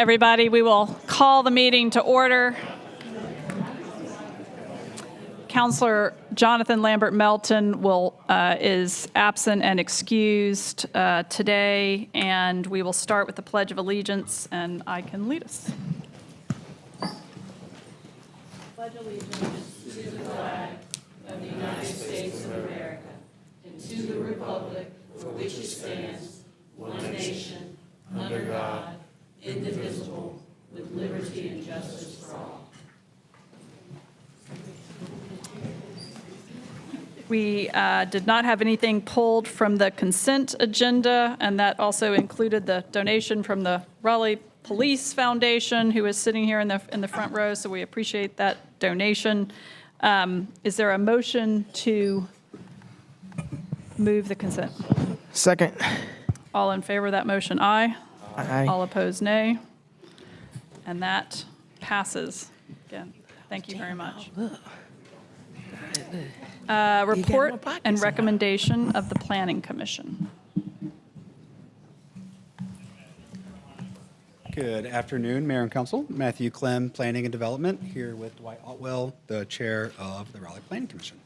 everybody. We will call the meeting to order. Councilor Jonathan Lambert Melton is absent and excused today, and we will start with the Pledge of Allegiance, and I can lead us. Pledge allegiance to the flag of the United States of America and to the republic for which it stands, one nation, under God, indivisible, with liberty and justice for all. We did not have anything pulled from the consent agenda, and that also included the donation from the Raleigh Police Foundation, who is sitting here in the front row, so we appreciate that donation. Is there a motion to move the consent? Second. All in favor of that motion, aye. Aye. All opposed, nay. And that passes. Again, thank you very much. Report and recommendation of the Planning Commission. Good afternoon, Mayor and Council. Matthew Clem, Planning and Development, here with Dwight Otwell, the Chair of the Raleigh Planning Commission.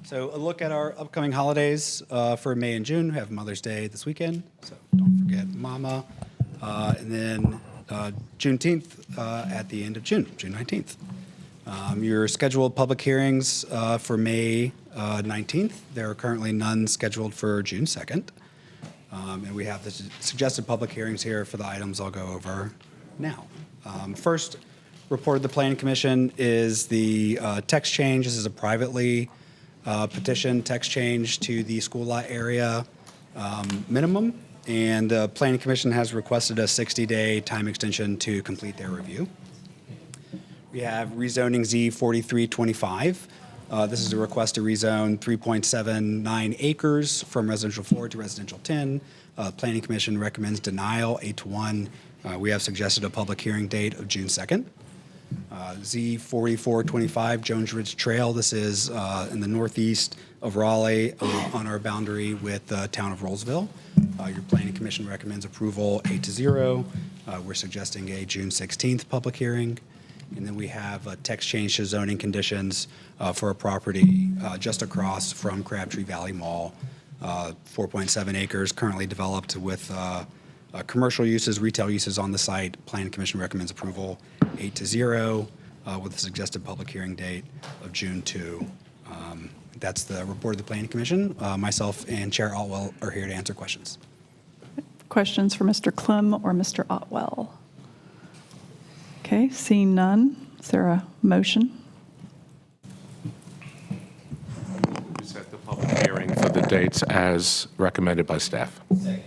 So a look at our upcoming holidays for May and June. We have Mother's Day this weekend, so don't forget Mama. And then Juneteenth at the end of June, June 19th. Your scheduled public hearings for May 19th. There are currently none scheduled for June 2nd. And we have the suggested public hearings here for the items I'll go over now. First, report of the Planning Commission is the text change. This is a privately petition text change to the school lot area minimum. And the Planning Commission has requested a 60-day time extension to complete their review. We have rezoning Z4325. This is a request to rezone 3.79 acres from residential 4 to residential 10. Planning Commission recommends denial 8-1. We have suggested a public hearing date of June 2nd. Z4425 Jones Ridge Trail. This is in the northeast of Raleigh on our boundary with the town of Rollsville. Your Planning Commission recommends approval 8-0. We're suggesting a June 16th public hearing. And then we have a text change to zoning conditions for a property just across from Crabtree Valley Mall, 4.7 acres, currently developed with commercial uses, retail uses on the site. Planning Commission recommends approval 8-0 with a suggested public hearing date of June 2. That's the report of the Planning Commission. Myself and Chair Otwell are here to answer questions. Questions for Mr. Clem or Mr. Otwell? Okay, seeing none, is there a motion? We set the public hearing for the dates as recommended by staff. Second.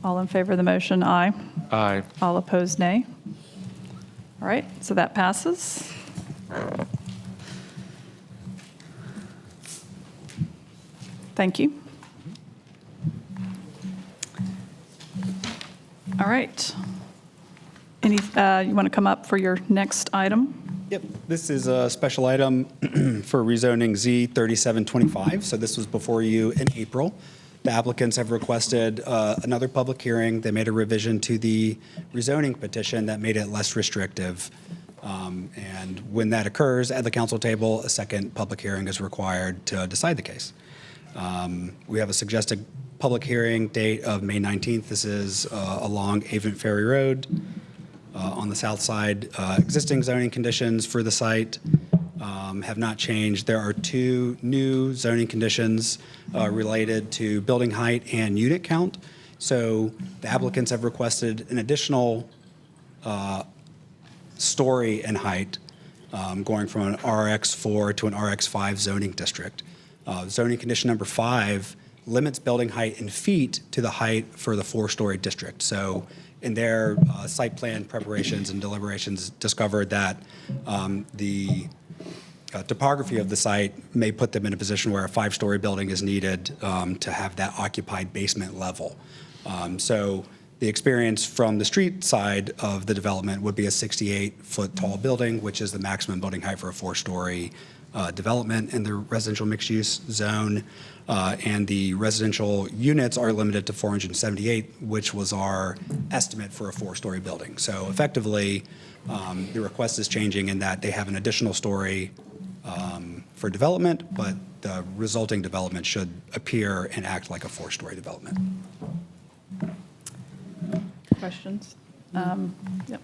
All in favor of the motion, aye. Aye. All opposed, nay. All right, so that passes. Thank you. All right. You want to come up for your next item? Yep, this is a special item for rezoning Z3725. So this was before you in April. The applicants have requested another public hearing. They made a revision to the rezoning petition that made it less restrictive. And when that occurs at the council table, a second public hearing is required to decide the case. We have a suggested public hearing date of May 19th. This is along Avent Ferry Road. On the south side, existing zoning conditions for the site have not changed. There are two new zoning conditions related to building height and unit count. So the applicants have requested an additional story and height going from an RX4 to an RX5 zoning district. Zoning condition number 5 limits building height in feet to the height for the 4-story district. So in their site plan preparations and deliberations discovered that the topography of the site may put them in a position where a 5-story building is needed to have that occupied basement level. So the experience from the street side of the development would be a 68-foot tall building, which is the maximum building height for a 4-story development in the residential mixed-use zone, and the residential units are limited to 478, which was our estimate for a 4-story building. So effectively, the request is changing in that they have an additional story for development, but the resulting development should appear and act like a 4-story development. Questions? Yep.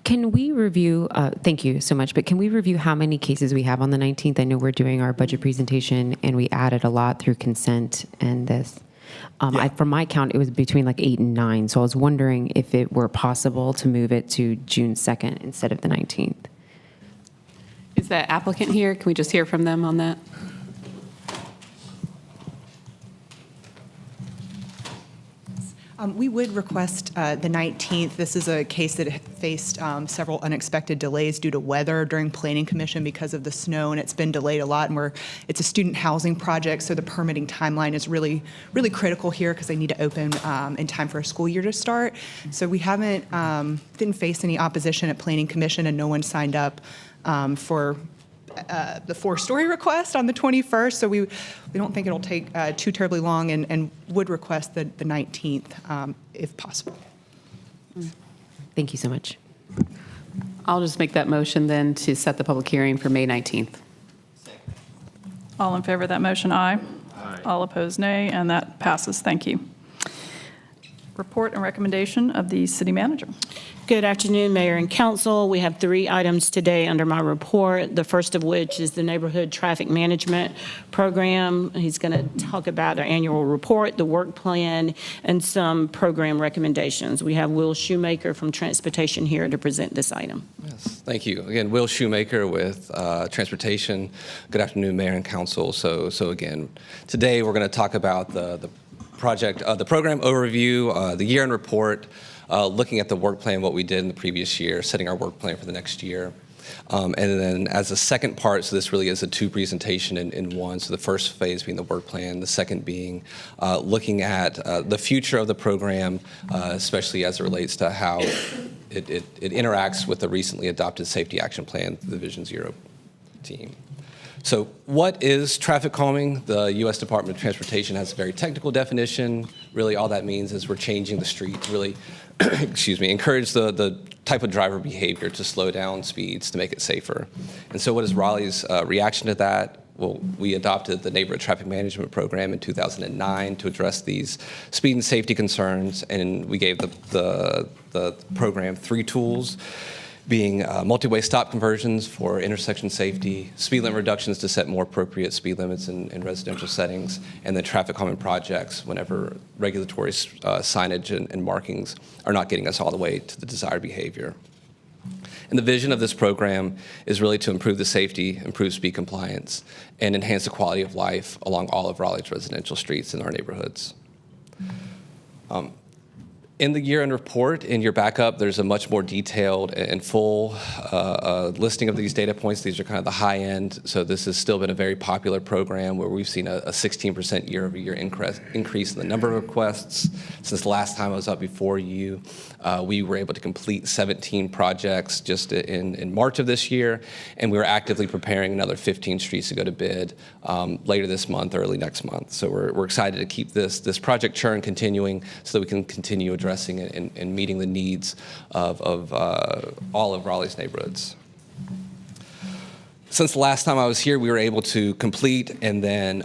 Can we review, thank you so much, but can we review how many cases we have on the 19th? I know we're doing our budget presentation and we added a lot through consent and this. From my count, it was between like 8 and 9. So I was wondering if it were possible to move it to June 2nd instead of the 19th. Is the applicant here? Can we just hear from them on that? We would request the 19th. This is a case that faced several unexpected delays due to weather during Planning Commission because of the snow, and it's been delayed a lot. And it's a student housing project, so the permitting timeline is really, really critical here because they need to open in time for a school year to start. So we didn't face any opposition at Planning Commission, and no one signed up for the 4-story request on the 21st, so we don't think it'll take too terribly long, and would request the 19th if possible. Thank you so much. I'll just make that motion then to set the public hearing for May 19th. All in favor of that motion, aye. Aye. All opposed, nay, and that passes. Thank you. Report and recommendation of the city manager. Good afternoon, Mayor and Council. We have 3 items today under my report, the first of which is the Neighborhood Traffic Management Program. He's going to talk about our annual report, the work plan, and some program recommendations. We have Will Shoemaker from Transportation here to present this item. Yes, thank you. Again, Will Shoemaker with Transportation. Good afternoon, Mayor and Council. So again, today we're going to talk about the project, the program overview, the year-end report, looking at the work plan, what we did in the previous year, setting our work plan for the next year. And then as a second part, so this really is a 2 presentation in one. So the first phase being the work plan, the second being looking at the future of the program, especially as it relates to how it interacts with the recently adopted safety action plan, the Vision Zero team. So what is traffic calming? The U.S. Department of Transportation has a very technical definition. Really all that means is we're changing the street to really, encourage the type of driver behavior to slow down speeds to make it safer. And so what is Raleigh's reaction to that? Well, we adopted the Neighborhood Traffic Management Program in 2009 to address these speed and safety concerns, and we gave the program 3 tools, being multi-way stop conversions for intersection safety, speed limit reductions to set more appropriate speed limits in residential settings, and then traffic calming projects whenever regulatory signage and markings are not getting us all the way to the desired behavior. And the vision of this program is really to improve the safety, improve speed compliance, and enhance the quality of life along all of Raleigh's residential streets in our neighborhoods. In the year-end report, in your backup, there's a much more detailed and full listing of these data points. These are kind of the high end. So this has still been a very popular program where we've seen a 16% year-over-year increase in the number of requests. Since the last time I was up before you, we were able to complete 17 projects just in March of this year, and we were actively preparing another 15 streets to go to bid later this month, early next month. So we're excited to keep this project churn continuing so that we can continue addressing and meeting the needs of all of Raleigh's neighborhoods. Since the last time I was here, we were able to complete and then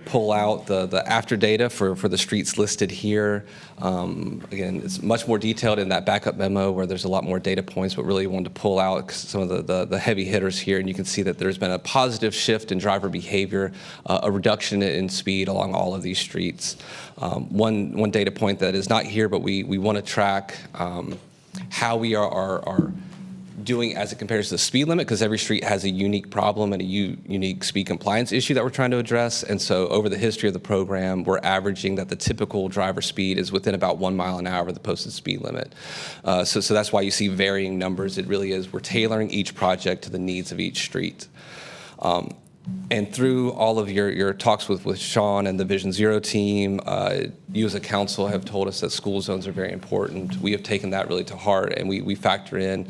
pull out the after data for the streets listed here. Again, it's much more detailed in that backup memo where there's a lot more data points, but really wanted to pull out some of the heavy hitters here. And you can see that there's been a positive shift in driver behavior, a reduction in speed along all of these streets. One data point that is not here, but we want to track how we are doing as it compares to the speed limit, because every street has a unique problem and a unique speed compliance issue that we're trying to address. And so over the history of the program, we're averaging that the typical driver speed is within about 1 mile an hour of the posted speed limit. So that's why you see varying numbers. It really is, we're tailoring each project to the needs of each street. And through all of your talks with Sean and the Vision Zero team, you as a council have told us that school zones are very important. We have taken that really to heart, and we factor in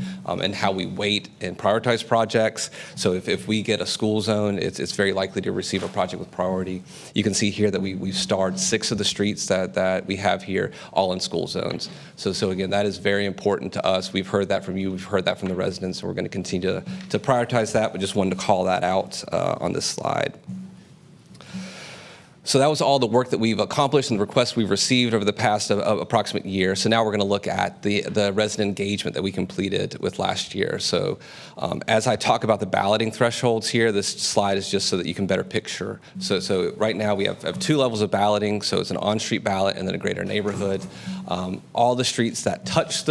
how we weight and prioritize projects. So if we get a school zone, it's very likely to receive a project with priority. You can see here that we've starred 6 of the streets that we have here, all in school zones. So again, that is very important to us. We've heard that from you. We've heard that from the residents, and we're going to continue to prioritize that, but just wanted to call that out on this slide. So that was all the work that we've accomplished and the requests we've received over the past approximate year. So now we're going to look at the resident engagement that we completed with last year. So as I talk about the balloting thresholds here, this slide is just so that you can better picture. So right now we have 2 levels of balloting. So it's an on-street ballot and then a greater neighborhood. All the streets that touch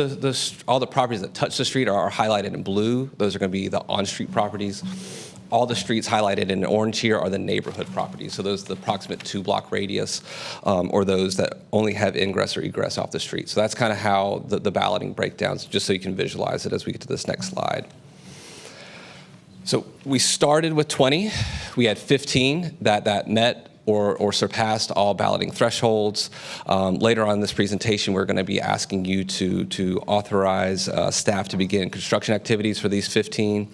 all the properties that touch the street are highlighted in blue. Those are going to be the on-street properties. All the streets highlighted in orange here are the neighborhood properties. So those are the approximate 2-block radius, or those that only have ingress or egress off the street. So that's kind of how the balloting breakdowns, just so you can visualize it as we get to this next slide. So we started with 20. We had 15 that met or surpassed all balloting thresholds. Later on in this presentation, we're going to be asking you to authorize staff to begin construction activities for these 15.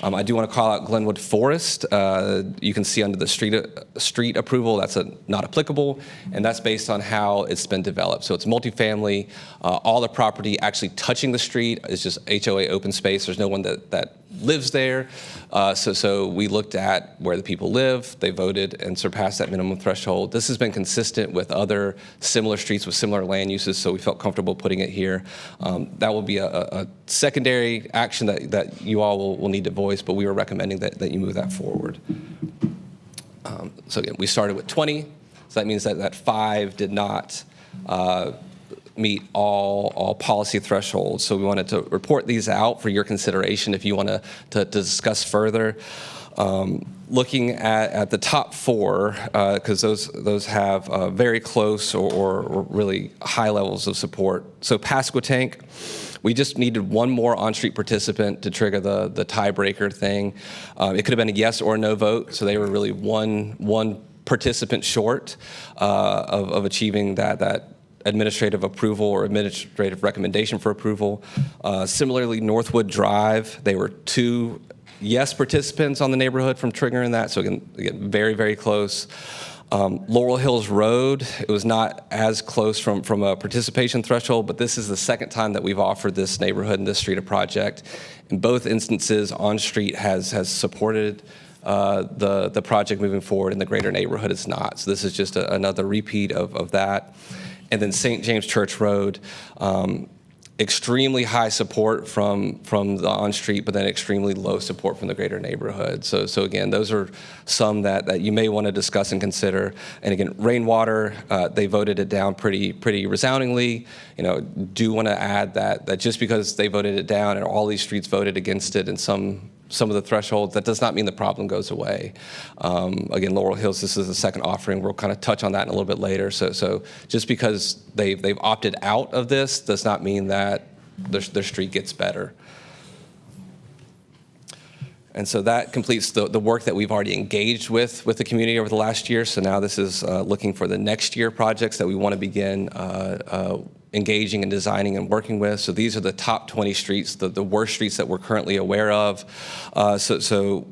I do want to call out Glenwood Forest. You can see under the street approval, that's not applicable, and that's based on how it's been developed. So it's multifamily. All the property actually touching the street is just HOA open space. There's no one that lives there. So we looked at where the people live. They voted and surpassed that minimum threshold. This has been consistent with other similar streets with similar land uses, so we felt comfortable putting it here. That will be a secondary action that you all will need to voice, but we were recommending that you move that forward. So again, we started with 20, so that means that 5 did not meet all policy thresholds. So we wanted to report these out for your consideration if you want to discuss further. Looking at the top 4, because those have very close or really high levels of support. So Pasquotank, we just needed one more on-street participant to trigger the tiebreaker thing. It could have been a yes or a no vote, so they were really one participant short of achieving that administrative approval or administrative recommendation for approval. Similarly, Northwood Drive, they were 2 yes participants on the neighborhood from triggering that, so again very, very close. Laurel Hills Road, it was not as close from a participation threshold, but this is the second time that we've offered this neighborhood and this street a project. In both instances, on-street has supported the project moving forward, and the greater neighborhood is not. So this is just another repeat of that. And then St. James Church Road, extremely high support from the on-street, but then extremely low support from the greater neighborhood. So again, those are some that you may want to discuss and consider. And again, Rainwater, they voted it down pretty resoundingly. Do want to add that just because they voted it down and all these streets voted against it and some of the thresholds, that does not mean the problem goes away. Again, Laurel Hills, this is the second offering. We'll kind of touch on that in a little bit later. So just because they've opted out of this does not mean that their street gets better. And so that completes the work that we've already engaged with the community over the last year. So now this is looking for the next year projects that we want to begin engaging and designing and working with. So these are the top 20 streets, the worst streets that we're currently aware of. So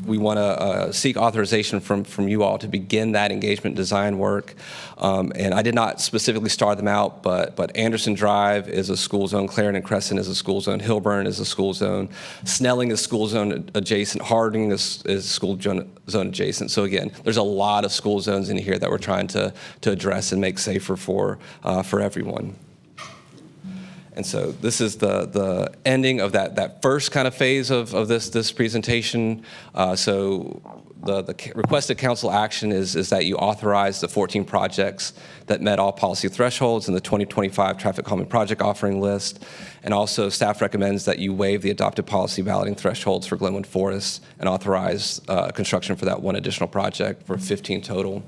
we want to seek authorization from you all to begin that engagement design work. And I did not specifically star them out, but Anderson Drive is a school zone, Clarendon Crescent is a school zone, Hilburn is a school zone, Snelling is school zone adjacent, Harding is school zone adjacent. So again, there's a lot of school zones in here that we're trying to address and make safer for everyone. And so this is the ending of that first kind of phase of this presentation. So the requested council action is that you authorize the 14 projects that met all policy thresholds in the 2025 traffic calming project offering list. And also staff recommends that you waive the adopted policy balloting thresholds for Glenwood Forest and authorize construction for that one additional project for 15 total.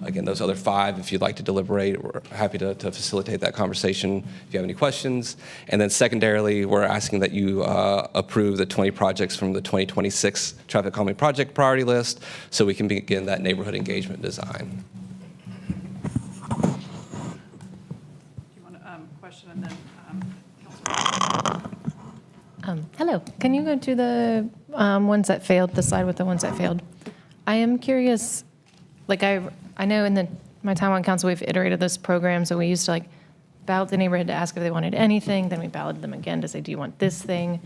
again, those other 5, if you'd like to deliberate, we're happy to facilitate that conversation if you have any questions. And then secondarily, we're asking that you approve the 20 projects from the 2026 traffic calming project priority list so we can begin that neighborhood engagement design. Do you want to question and then Hello. Can you go to the ones that failed, the slide with the ones that failed? I am curious, like I know in my time on council, we've iterated this program, so we used to like ballot the neighborhood to ask if they wanted anything, then we balloted them again to say, do you want this thing?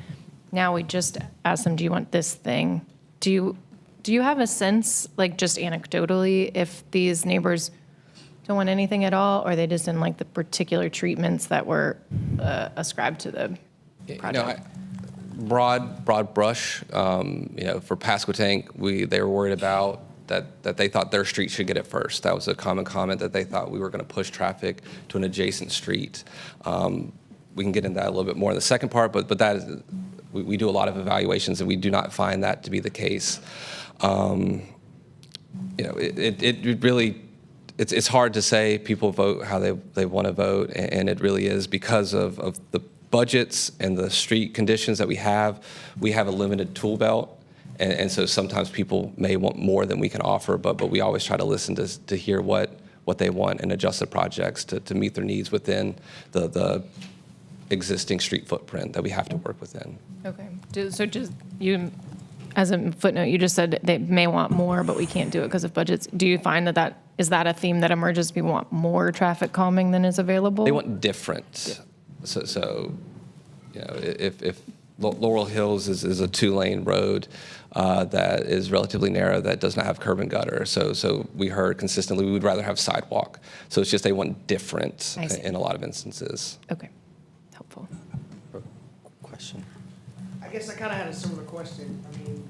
Now we just ask them, do you want this thing? Do you have a sense, like just anecdotally, if these neighbors don't want anything at all, or are they just in like the particular treatments that were ascribed to the project? Broad brush. For Pasquotank, they were worried about that they thought their street should get it first. That was a common comment, that they thought we were going to push traffic to an adjacent street. We can get into that a little bit more in the second part, but that is, we do a lot of evaluations and we do not find that to be the case. It really. It's hard to say people vote how they want to vote, and it really is because of the budgets and the street conditions that we have a limited tool belt, and so sometimes people may want more than we can offer, but we always try to listen to hear what they want and adjust the projects to meet their needs within the existing street footprint that we have to work within. Okay. So just you, as a footnote, you just said they may want more, but we can't do it because of budgets. Do you find that is that a theme that emerges? People want more traffic calming than is available? They want different. Yeah. So if Laurel Hills is a 2-lane road that is relatively narrow, that does not have curb and gutter. So we heard consistently we would rather have sidewalk. So it's just they want different in a lot of instances. Okay. Helpful. Question. I guess I kind of had a similar question. I mean,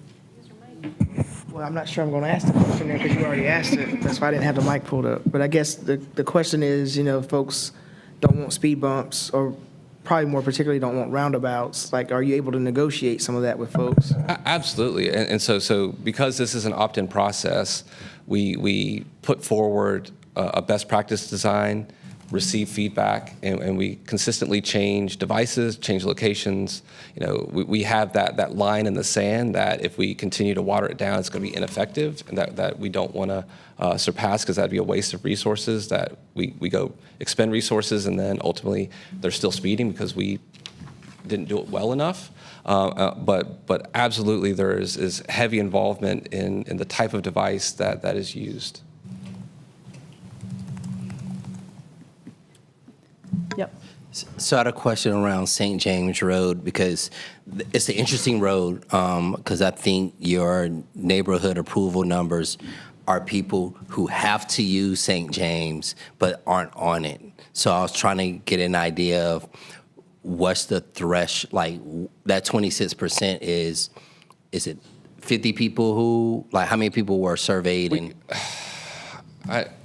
well, I'm not sure I'm going to ask the question there because you already asked it. That's why I didn't have the mic pulled up. But I guess the question is, folks don't want speed bumps, or probably more particularly don't want roundabouts. Like, are you able to negotiate some of that with folks? Absolutely. And so because this is an opt-in process, we put forward a best practice design, receive feedback, and we consistently change devices, change locations. We have that line in the sand that if we continue to water it down, it's going to be ineffective, and that we don't want to surpass, because that'd be a waste of resources, that we go expend resources and then ultimately they're still speeding because we didn't do it well enough. But absolutely there is heavy involvement in the type of device that is used. Yep. So I had a question around St. James Road, because it's an interesting road, because I think your neighborhood approval numbers are people who have to use St. James but aren't on it. So I was trying to get an idea of what's the threshold, like that 26% is it 50 people who, like how many people were surveyed?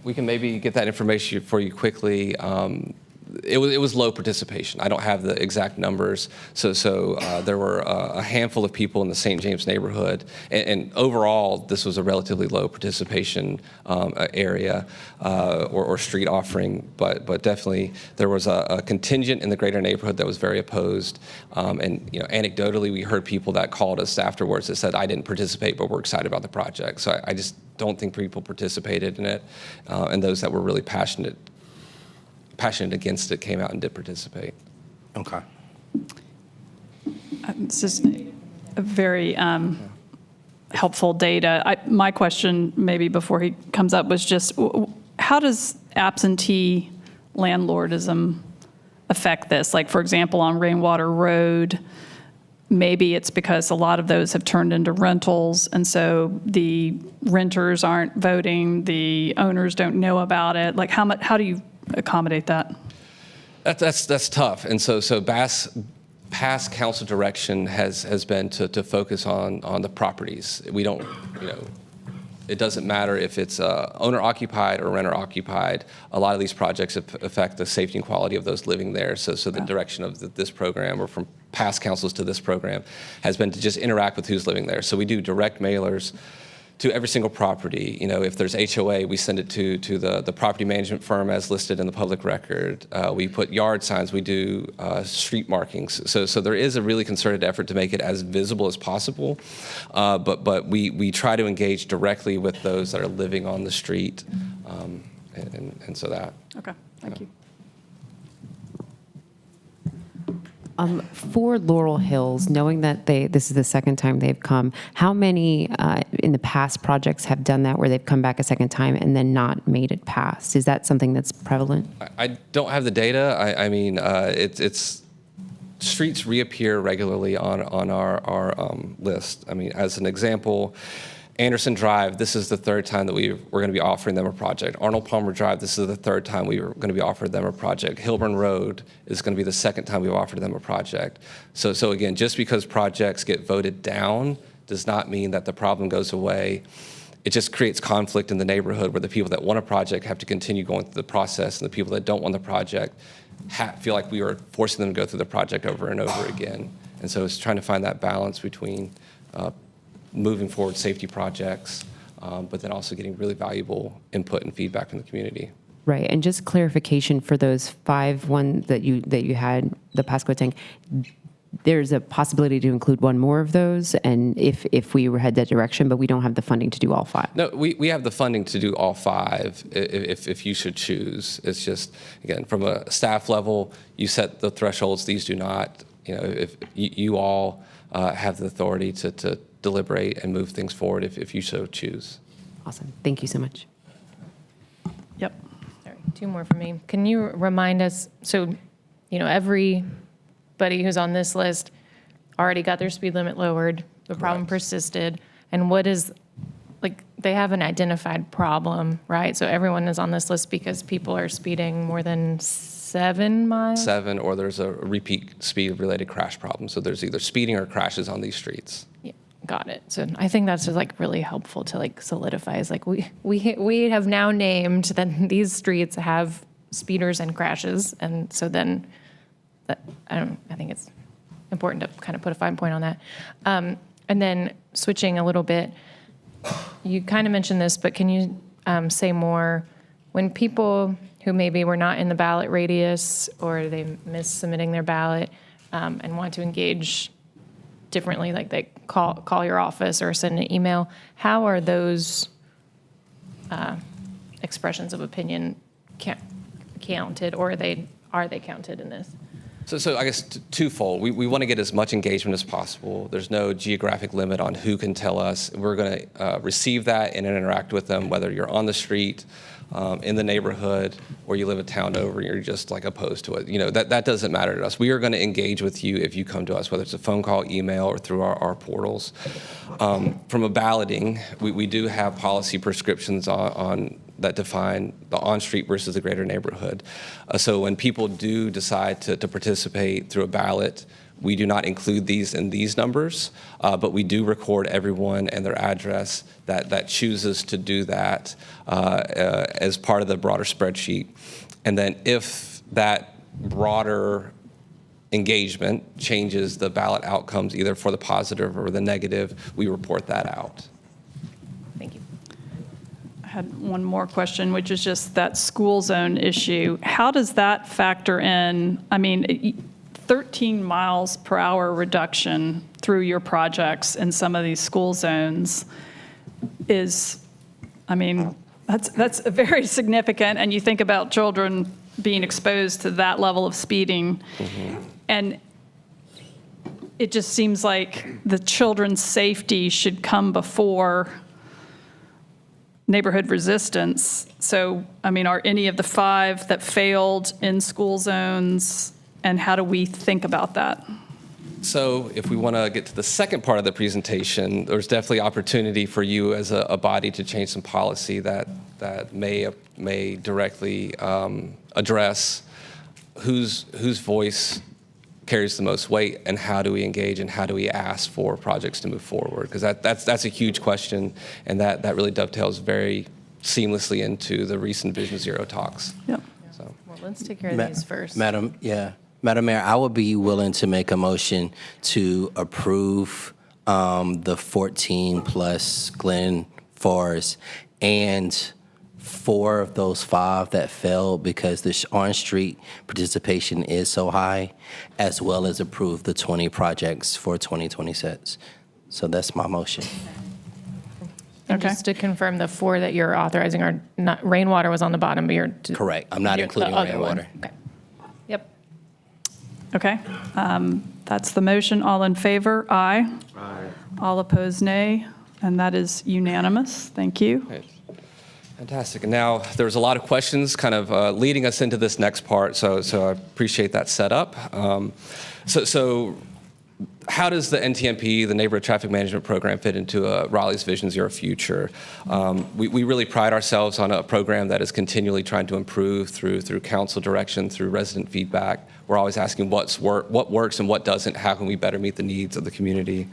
We can maybe get that information for you quickly. It was low participation. I don't have the exact numbers. So there were a handful of people in the St. James neighborhood, and overall this was a relatively low participation area or street offering. But definitely there was a contingent in the greater neighborhood that was very opposed. And anecdotally we heard people that called us afterwards that said, I didn't participate, but we're excited about the project. So I just don't think people participated in it, and those that were really passionate against it came out and did participate. Okay. This is a very helpful data. My question, maybe before he comes up, was just how does absentee landlordism affect this? Like, for example, on Rainwater Road, maybe it's because a lot of those have turned into rentals, and so the renters aren't voting, the owners don't know about it. Like, how do you accommodate that? That's tough. And so past council direction has been to focus on the properties. We don't, it doesn't matter if it's owner occupied or renter occupied. A lot of these projects affect the safety and quality of those living there. So the direction of this program, or from past councils to this program, has been to just interact with who's living there. So we do direct mailers to every single property. If there's HOA, we send it to the property management firm as listed in the public record. We put yard signs, we do street markings. So there is a really concerted effort to make it as visible as possible. But we try to engage directly with those that are living on the street. And so that. Okay, thank you. For Laurel Hills, knowing that this is the second time they've come, how many in the past projects have done that where they've come back a second time and then not made it past? Is that something that's prevalent? I don't have the data. I mean, it's streets reappear regularly on our list. I mean, as an example, Anderson Drive, this is the third time that we're going to be offering them a project. Arnold Palmer Drive, this is the third time we were going to be offering them a project. Hilburn Road is going to be the second time we've offered them a project. So again, just because projects get voted down does not mean that the problem goes away. It just creates conflict in the neighborhood where the people that want a project have to continue going through the process, and the people that don't want the project feel like we are forcing them to go through the project over and over again. And so it's trying to find that balance between moving forward safety projects, but then also getting really valuable input and feedback from the community. Right, and just clarification for those 5 that you had, the Pasco tank, there's a possibility to include one more of those, and if we head that direction, but we don't have the funding to do all 5. No, we have the funding to do all 5 if you should choose. It's just, again, from a staff level, you set the thresholds, these do not. If you all have the authority to deliberate and move things forward if you so choose. Awesome. Thank you so much. Yep. Sorry, 2 more for me. Can you remind us, so, everybody who's on this list already got their speed limit lowered, the problem persisted, and what is, they have an identified problem, right? So everyone is on this list because people are speeding more than 7 miles? 7, or there's a repeat speed-related crash problem. So there's either speeding or crashes on these streets. Yeah, got it. So I think that's just really helpful to solidify. Is we have now named that these streets have speeders and crashes, and so then I think it's important to kind of put a fine point on that. And then switching a little bit, you kind of mentioned this, but can you say more when people who maybe were not in the ballot radius or they missed submitting their ballot and want to engage differently, like they call your office or send an email, how are those expressions of opinion counted, or are they counted in this? So I guess twofold. We want to get as much engagement as possible. There's no geographic limit on who can tell us. We're going to receive that and interact with them, whether you're on the street, in the neighborhood, or you live a town over and you're just opposed to it. That doesn't matter to us. We are going to engage with you if you come to us, whether it's a phone call, email, or through our portals. From a balloting, we do have policy prescriptions on that define the on-street versus the greater neighborhood. So when people do decide to participate through a ballot, we do not include these in these numbers, but we do record everyone and their address that chooses to do that as part of the broader spreadsheet. And then if that broader engagement changes the ballot outcomes either for the positive or the negative, we report that out. Thank you. I had one more question, which is just that school zone issue. How does that factor in? 13 miles per hour reduction through your projects in some of these school zones is, that's very significant. And you think about children being exposed to that level of speeding. Mm-hmm. And it just seems like the children's safety should come before neighborhood resistance. So, are any of the 5 that failed in school zones, and how do we think about that? So if we want to get to the second part of the presentation, there's definitely opportunity for you as a body to change some policy that may directly address whose voice carries the most weight, and how do we engage and how do we ask for projects to move forward? Because that's a huge question, and that really dovetails very seamlessly into the recent Vision Zero talks. Yep. So. Well, let's take care of these first. Madam Mayor, I would be willing to make a motion to approve the 14 plus Glen FARs, and 4 of those 5 that failed because the on-street participation is so high, as well as approve the 20 projects for 2026. So that's my motion. And Okay. just to confirm, the 4 that you're authorizing are not, rainwater was on the bottom, but you're. Correct. I'm not you're including the other one. rainwater. Okay. Yep. Okay, that's the motion. All in favor? Aye. Aye. All opposed, nay. And that is unanimous. Thank you. Great. Fantastic. And now there's a lot of questions kind of leading us into this next part, so I appreciate that setup. So how does the NTMP, the Neighborhood Traffic Management Program, fit into Raleigh's Vision Zero future? We really pride ourselves on a program that is continually trying to improve through council direction, through resident feedback. We're always asking what works and what doesn't, how can we better meet the needs of the community?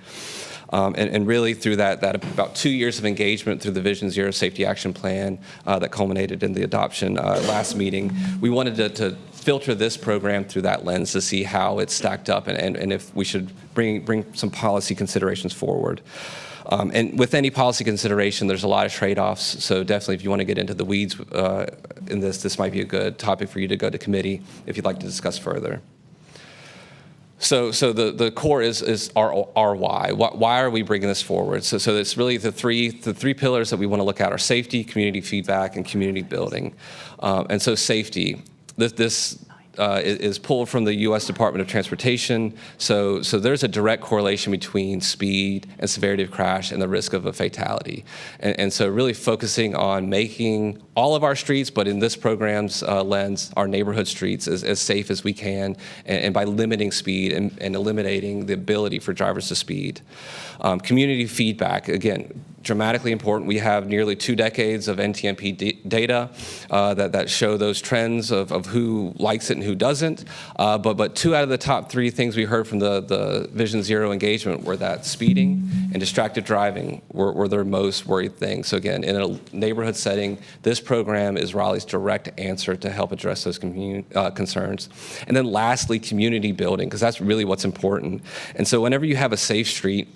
And really through that about 2 years of engagement through the Vision Zero Safety Action Plan that culminated in the adoption last meeting, we wanted to filter this program through that lens to see how it's stacked up and if we should bring some policy considerations forward. And with any policy consideration, there's a lot of trade-offs. So definitely, if you want to get into the weeds in this might be a good topic for you to go to committee if you'd like to discuss further. So the core is our why. Why are we bringing this forward? So it's really the three pillars that we want to look at are safety, community feedback, and community building. And so safety, this is pulled from the U.S. Department of Transportation. So there's a direct correlation between speed and severity of crash and the risk of a fatality. And so really focusing on making all of our streets, but in this program's lens, our neighborhood streets as safe as we can, and by limiting speed and eliminating the ability for drivers to speed. Community feedback, again, dramatically important. We have nearly 2 decades of NTMP data that show those trends of who likes it and who doesn't. But 2 out of the top 3 things we heard from the Vision Zero engagement were that speeding and distracted driving were their most worried things. So again, in a neighborhood setting, this program is Raleigh's direct answer to help address those concerns. And then lastly, community building, because that's really what's important. And so whenever you have a safe street,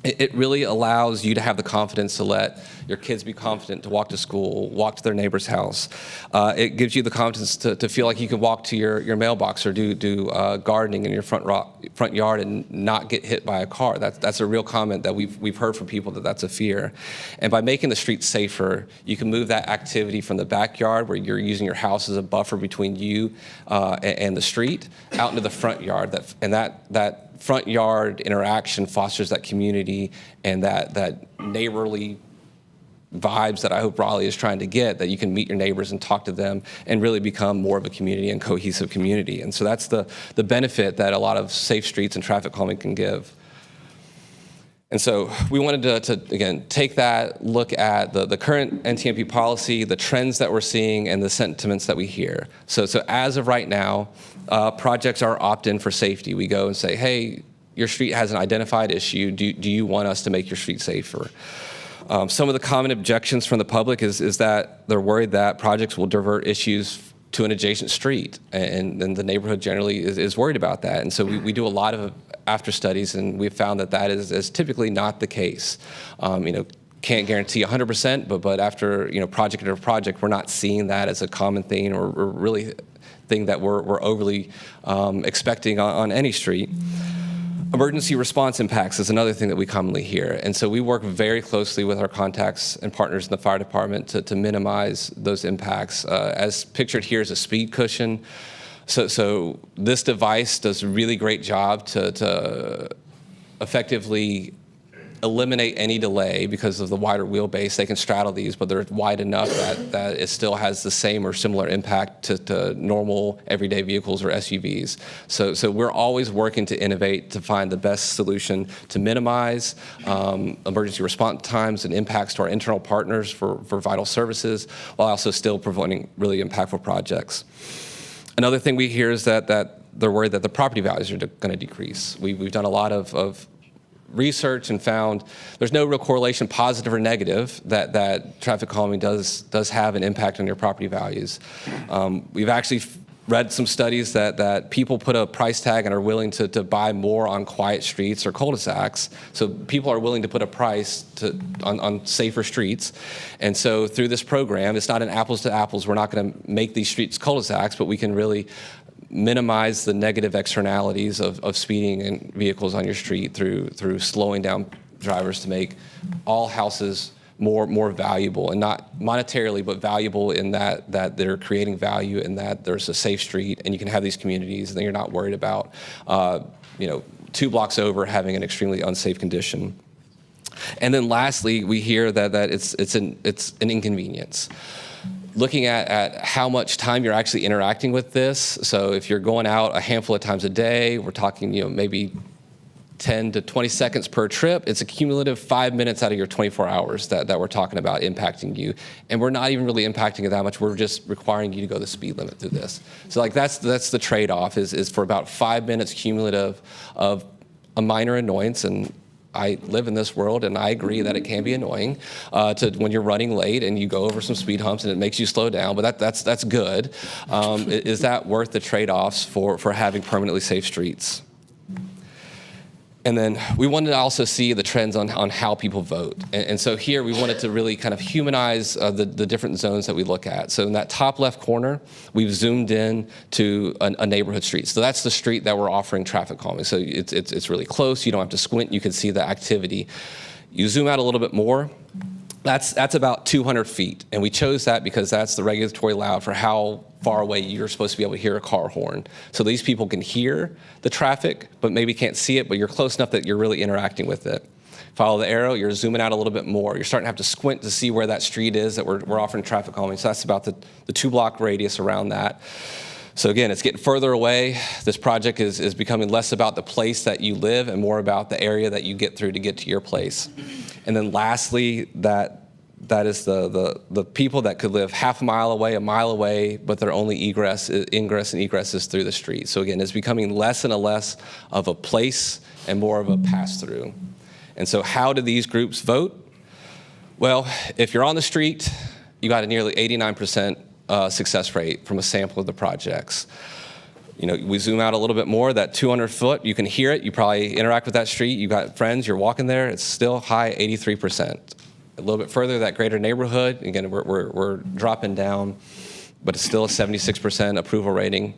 it really allows you to have the confidence to let your kids be confident to walk to school, walk to their neighbor's house. It gives you the confidence to feel like you can walk to your mailbox or do gardening in your front yard and not get hit by a car. That's a real comment that we've heard from people that's a fear. And by making the streets safer, you can move that activity from the backyard where you're using your house as a buffer between you and the street out into the front yard. That front yard interaction fosters that community and that neighborly vibes that I hope Raleigh is trying to get, that you can meet your neighbors and talk to them and really become more of a community and cohesive community. And so that's the benefit that a lot of safe streets and traffic calming can give. And so we wanted to again, take that look at the current NTMP policy, the trends that we're seeing, and the sentiments that we hear. So as of right now, projects are opt-in for safety. We go and say, hey, your street has an identified issue. Do you want us to make your street safer? Some of the common objections from the public is that they're worried that projects will divert issues to an adjacent street, and the neighborhood generally is worried about that. And so we do a lot of after studies, and we've found that is typically not the case. Can't guarantee 100%, but after project after project, we're not seeing that as a common thing or really thing that we're overly expecting on any street. Emergency response impacts is another thing that we commonly hear. And so we work very closely with our contacts and partners in the fire department to minimize those impacts. As pictured here is a speed cushion. So this device does a really great job to effectively eliminate any delay because of the wider wheelbase. They can straddle these, but they're wide enough that it still has the same or similar impact to normal everyday vehicles or SUVs. So we're always working to innovate to find the best solution to minimize emergency response times and impacts to our internal partners for vital services, while also still providing really impactful projects. Another thing we hear is that they're worried that the property values are going to decrease. We've done a lot of research and found there's no real correlation, positive or negative, that traffic calming does have an impact on your property values. We've actually read some studies that people put a price tag and are willing to buy more on quiet streets or cul-de-sacs. So people are willing to put a price on safer streets. And so through this program, it's not an apples to apples. We're not going to make these streets cul-de-sacs, but we can really minimize the negative externalities of speeding and vehicles on your street through slowing down drivers to make all houses more valuable, and not monetarily, but valuable in that they're creating value, and that there's a safe street, and you can have these communities, and then you're not worried about 2 blocks over having an extremely unsafe condition. And then lastly, we hear that it's an inconvenience. Looking at how much time you're actually interacting with this. So if you're going out a handful of times a day, we're talking maybe 10 to 20 seconds per trip. It's a cumulative 5 minutes out of your 24 hours that we're talking about impacting you. And we're not even really impacting it that much. We're just requiring you to go the speed limit through this. So that's the trade-off is for about 5 minutes cumulative of a minor annoyance. And I live in this world, and I agree that it can be annoying to when you're running late and you go over some speed humps and it makes you slow down, but that's good. Is that worth the trade-offs for having permanently safe streets? And then we wanted to also see the trends on how people vote. And so here we wanted to really kind of humanize the different zones that we look at. So in that top left corner, we've zoomed in to a neighborhood street. So that's the street that we're offering traffic calming. So it's really close. You don't have to squint. You can see the activity. You zoom out a little bit more. That's about 200 feet. And we chose that because that's the regulatory allowed for how far away you're supposed to be able to hear a car horn. So these people can hear the traffic, but maybe can't see it, but you're close enough that you're really interacting with it. Follow the arrow, you're zooming out a little bit more. You're starting to have to squint to see where that street is that we're offering traffic calming. So that's about the 2-block radius around that. So again, it's getting further away. This project is becoming less about the place that you live and more about the area that you get through to get to your place. And then lastly, that is the people that could live half a mile away, but their only ingress and egress is through the street. So again, it's becoming less and less of a place and more of a pass-through. And so how do these groups vote? Well, if you're on the street, you got a nearly 89% success rate from a sample of the projects. We zoom out a little bit more, that 200 foot, you can hear it. You probably interact with that street. You got friends, you're walking there. It's still high, 83%. A little bit further, that greater neighborhood, again, we're dropping down, but it's still a 76% approval rating.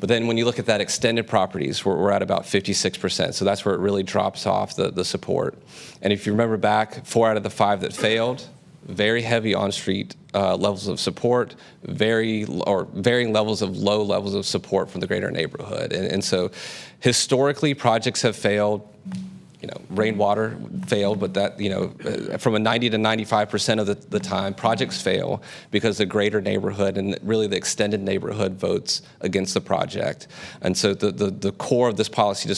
But then when you look at that extended properties, we're at about 56%. So that's where it really drops off the support. And if you remember back, 4 out of the 5 that failed, very heavy on-street levels of support, varying levels of low levels of support from the greater neighborhood. And so historically, projects have failed. Rainwater failed, but that, from a 90 to 95% of the time, projects fail because the greater neighborhood and really the extended neighborhood votes against the project. And so the core of this policy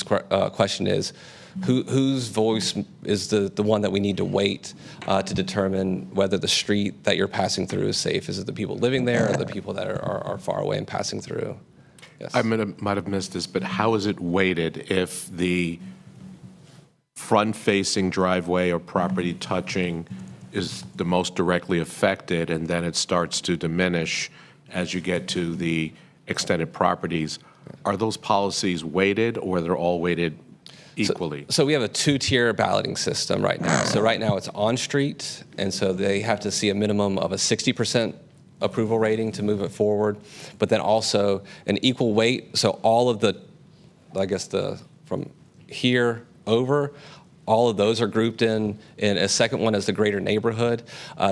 question is, whose voice is the one that we need to weight to determine whether the street that you're passing through is safe? Is it the people living there or the people that are far away and passing through? Yes. I might have missed this, but how is it weighted if the front-facing driveway or property touching is the most directly affected, and then it starts to diminish as you get to the extended properties? Are those policies weighted, or they're all weighted equally? So we have a 2-tier balloting system right now. So right now it's on-street, and so they have to see a minimum of a 60% approval rating to move it forward, but then also an equal weight. So all of from here over, all of those are grouped in a second one as the greater neighborhood.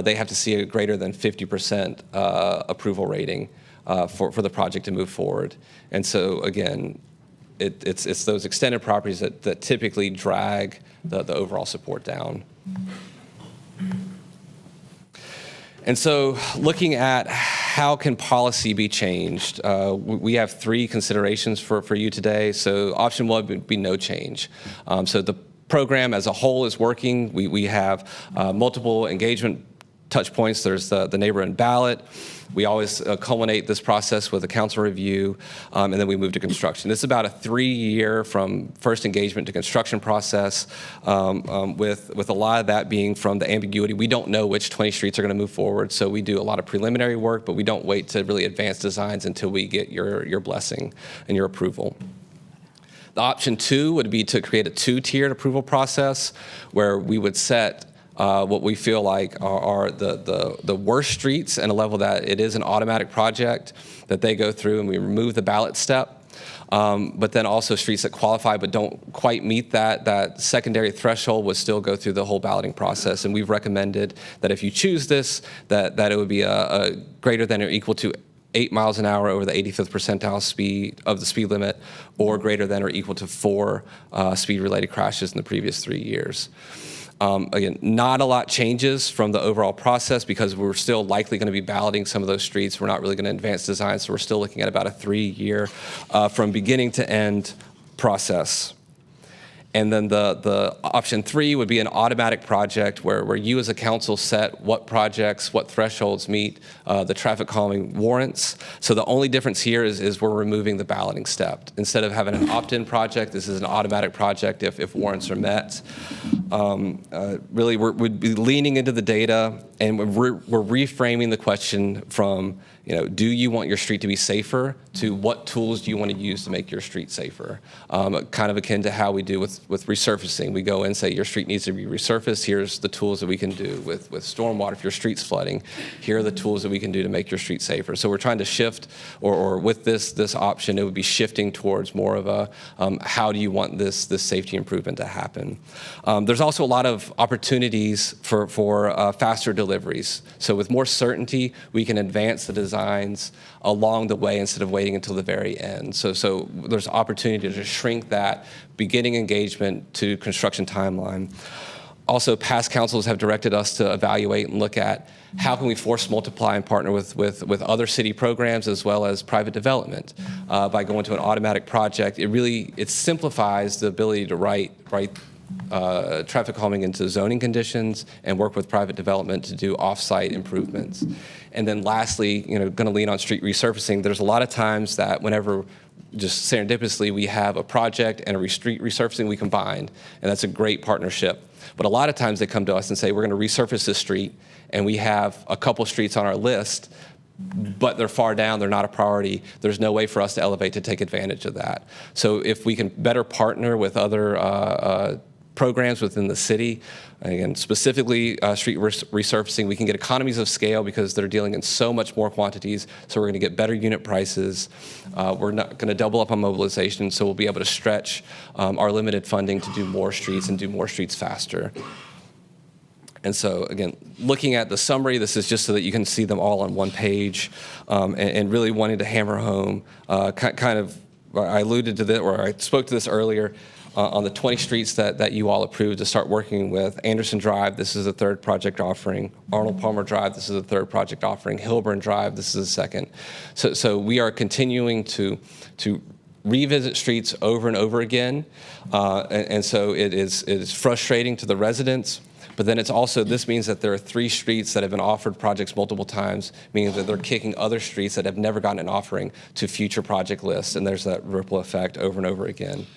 They have to see a greater than 50% approval rating for the project to move forward. And so again, it's those extended properties that typically drag the overall support down. And so looking at how can policy be changed, we have 3 considerations for you today. So option 1 would be no change. So the program as a whole is working. We have multiple engagement touch points. There's the neighborhood ballot. We always culminate this process with a council review, and then we move to construction. This is about a 3-year from first engagement to construction process, with a lot of that being from the ambiguity. We don't know which 20 streets are going to move forward, so we do a lot of preliminary work, but we don't wait to really advance designs until we get your blessing and your approval. The option 2 would be to create a 2-tiered approval process where we would set what we feel like are the worst streets and a level that it is an automatic project that they go through, and we remove the ballot step. But then also streets that qualify but don't quite meet that secondary threshold would still go through the whole balloting process. And we've recommended that if you choose this, that it would be a greater than or equal to 8 miles an hour over the 85th percentile speed of the speed limit, or greater than or equal to 4 speed-related crashes in the previous 3 years. Again, not a lot changes from the overall process because we're still likely going to be balloting some of those streets. We're not really going to advance design, so we're still looking at about a 3-year from beginning to end process. And then the option 3 would be an automatic project where you as a council set what projects, what thresholds meet the traffic calming warrants. So the only difference here is we're removing the balloting step. Instead of having an opt-in project, this is an automatic project if warrants are met. Really, we'd be leaning into the data, and we're reframing the question from, do you want your street to be safer, to what tools do you want to use to make your street safer? Kind of akin to how we do with resurfacing. We go in and say your street needs to be resurfaced. Here's the tools that we can do with stormwater. If your street's flooding, here are the tools that we can do to make your street safer. So we're trying to shift, or with this option, it would be shifting towards more of a how do you want this safety improvement to happen? There's also a lot of opportunities for faster deliveries. So with more certainty, we can advance the designs along the way instead of waiting until the very end. So there's opportunity to shrink that beginning engagement to construction timeline. Also, past councils have directed us to evaluate and look at how can we force multiply and partner with other city programs as well as private development by going to an automatic project. It simplifies the ability to write traffic calming into zoning conditions and work with private development to do off-site improvements. And then lastly, going to lean on street resurfacing. There's a lot of times that whenever just serendipitously we have a project and a street resurfacing we combine, and that's a great partnership. But a lot of times they come to us and say, we're going to resurface this street, and we have a couple streets on our list, but they're far down, they're not a priority. There's no way for us to elevate to take advantage of that. So if we can better partner with other programs within the city, again, specifically street resurfacing, we can get economies of scale because they're dealing in so much more quantities, so we're going to get better unit prices. We're not going to double up on mobilization, so we'll be able to stretch our limited funding to do more streets and do more streets faster. And so, again, looking at the summary, this is just so that you can see them all on one page, and really wanting to hammer home, kind of, I alluded to this, or I spoke to this earlier, on the 20 streets that you all approved to start working with. Anderson Drive, this is the 3rd project offering. Arnold Palmer Drive, this is the 3rd project offering. Hilburn Drive, this is the 2nd. So we are continuing to revisit streets over and over again, and so it is frustrating to the residents. But then this means that there are 3 streets that have been offered projects multiple times, meaning that they're kicking other streets that have never gotten an offering to future project lists, and there's that ripple effect over and over again.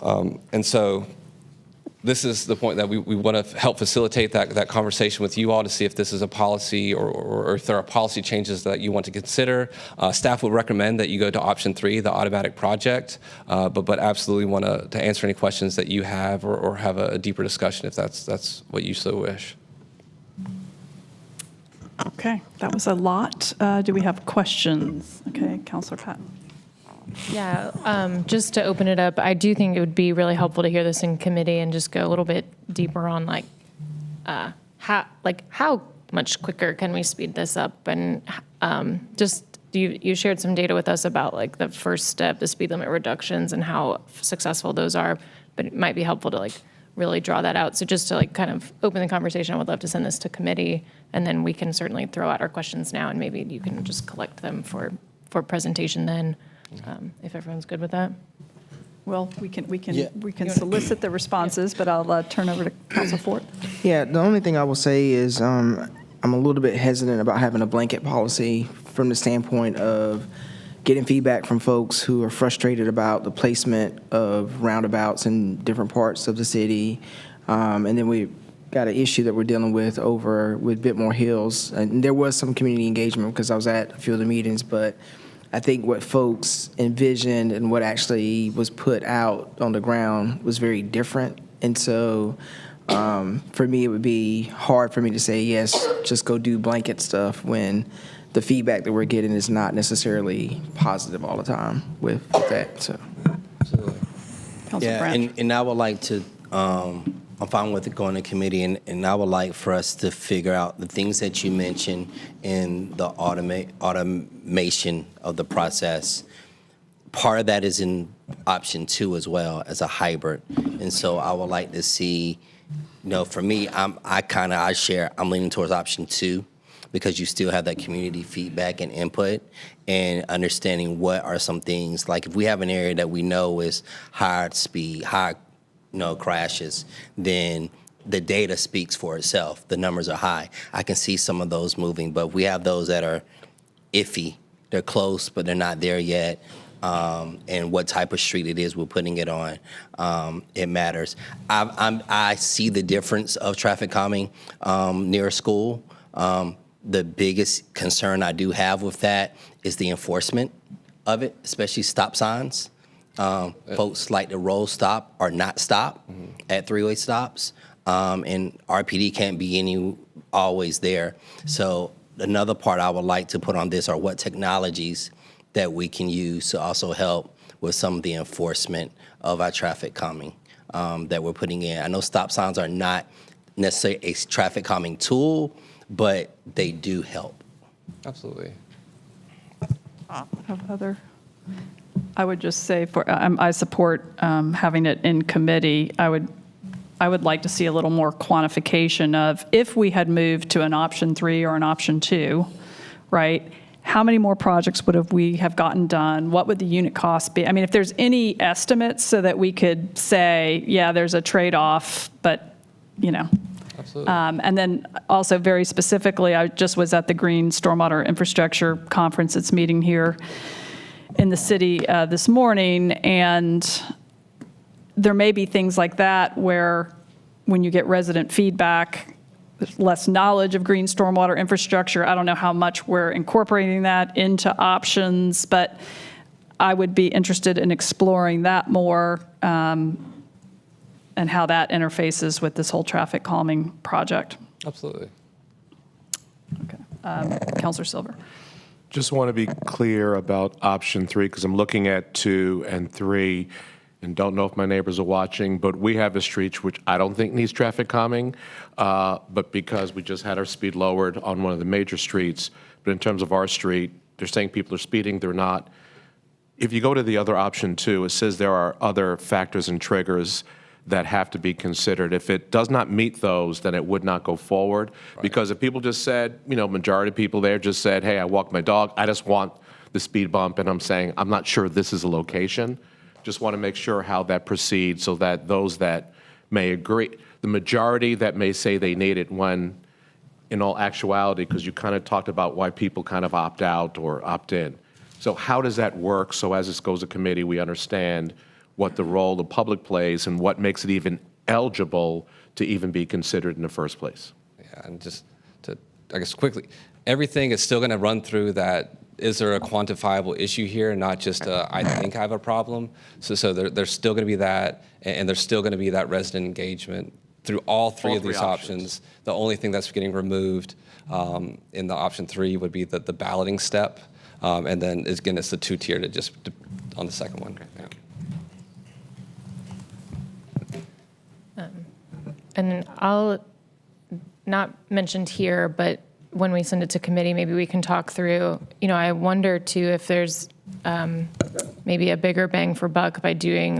And so this is the point that we want to help facilitate that conversation with you all to see if this is a policy or if there are policy changes that you want to consider. Staff would recommend that you go to option 3, the automatic project, but absolutely want to answer any questions that you have or have a deeper discussion if that's what you so wish. Okay, that was a lot. Do we have questions? Okay, Councilor Patton. Yeah, just to open it up, I do think it would be really helpful to hear this in committee and just go a little bit deeper on how much quicker can we speed this up, and just you shared some data with us about the first step, the speed limit reductions, and how successful those are, but it might be helpful to really draw that out. So just to kind of open the conversation, I would love to send this to committee, and then we can certainly throw out our questions now, and maybe you can just collect them for presentation then. If everyone's good with that. Well, we can solicit the responses, but I'll turn over to Council Fort. Yeah, the only thing I will say is I'm a little bit hesitant about having a blanket policy from the standpoint of getting feedback from folks who are frustrated about the placement of roundabouts in different parts of the city. And then we've got an issue that we're dealing with over with Bitmore Hills. And there was some community engagement because I was at a few of the meetings, but I think what folks envisioned and what actually was put out on the ground was very different. And so for me, it would be hard for me to say, yes, just go do blanket stuff when the feedback that we're getting is not necessarily positive all the time with that. So, Absolutely. Councilor Yeah, Branch. and I would like to, I'm fine with it going to committee, and I would like for us to figure out the things that you mentioned in the automation of the process. Part of that is in option 2 as well as a hybrid. And so I would like to see, for me, I'm leaning towards option 2 because you still have that community feedback and input and understanding what are some things, like if we have an area that we know is high speed, high crashes, then the data speaks for itself. The numbers are high. I can see some of those moving, but we have those that are iffy. They're close, but they're not there yet. And what type of street it is we're putting it on, it matters. I see the difference of traffic calming near a school. The biggest concern I do have with that is the enforcement of it, especially stop signs. Folks like to roll stop or not stop at three-way stops, and RPD can't be always there. So another part I would like to put on this are what technologies that we can use to also help with some of the enforcement of our traffic calming that we're putting in. I know stop signs are not necessarily a traffic calming tool, but they do help. Absolutely. I would just say I support having it in committee. I would like to see a little more quantification of if we had moved to an option 3 or an option 2, right? How many more projects we have gotten done? What would the unit cost be? I mean, if there's any estimates so that we could say, yeah, there's a trade-off, but Absolutely. And then also very specifically, I just was at the Green Stormwater Infrastructure Conference that's meeting here in the city this morning, and there may be things like that where when you get resident feedback, there's less knowledge of green stormwater infrastructure. I don't know how much we're incorporating that into options, but I would be interested in exploring that more and how that interfaces with this whole traffic calming project. Absolutely. Okay. Councilor Silver. Just want to be clear about option 3, because I'm looking at 2 and 3 and don't know if my neighbors are watching, but we have a street which I don't think needs traffic calming, but because we just had our speed lowered on one of the major streets, but in terms of our street, they're saying people are speeding, they're not. If you go to the other option 2, it says there are other factors and triggers that have to be considered. If it does not meet those, then it would not go forward. Right. Because if people just said, majority of people there just said, hey, I walk my dog, I just want the speed bump, and I'm saying, I'm not sure this is a location. Just want to make sure how that proceeds so that those that may agree, the majority that may say they need it when, in all actuality, because you kind of talked about why people kind of opt out or opt in. So how does that work? So as this goes to committee, we understand what the role the public plays and what makes it even eligible to even be considered in the first place. Yeah, and just to, I guess, quickly, everything is still going to run through that. Is there a quantifiable issue here, not just I think I have a problem? So there's still going to be that, and there's still going to be that resident engagement through all three of these options. The only thing that's getting removed in the option 3 would be the balloting step, and then again, it's the 2-tier on the second one. Yeah. And I'll not mentioned here, but when we send it to committee, maybe we can talk through, I wonder too if there's maybe a bigger bang for buck by doing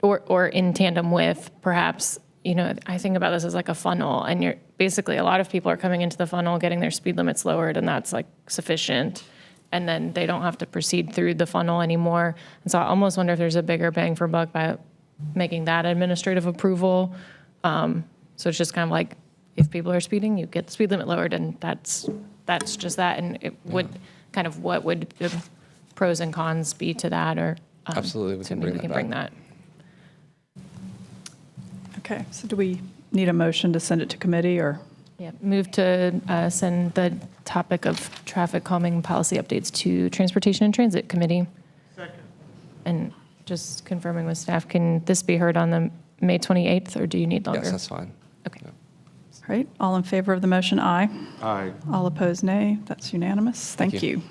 or in tandem with perhaps, I think about this as like a funnel, and you're basically a lot of people are coming into the funnel, getting their speed limits lowered, and that's sufficient. And then they don't have to proceed through the funnel anymore. And so I almost wonder if there's a bigger bang for buck by making that administrative approval. So it's just kind of if people are speeding, you get the speed limit lowered, and that's just that. And it would kind of, what would the pros and cons be to that, or Absolutely, we so can maybe bring we can that bring back. that. Okay, so do we need a motion to send it to committee, or? Yeah, move to send the topic of traffic calming policy updates to Transportation and Transit Committee. Second. And just confirming with staff, can this be heard on the May 28th, or do you need longer? Yes, that's fine. Okay. Yeah. All right, all in favor of the motion, aye. Aye. All opposed, nay. That's unanimous. Thank you. you.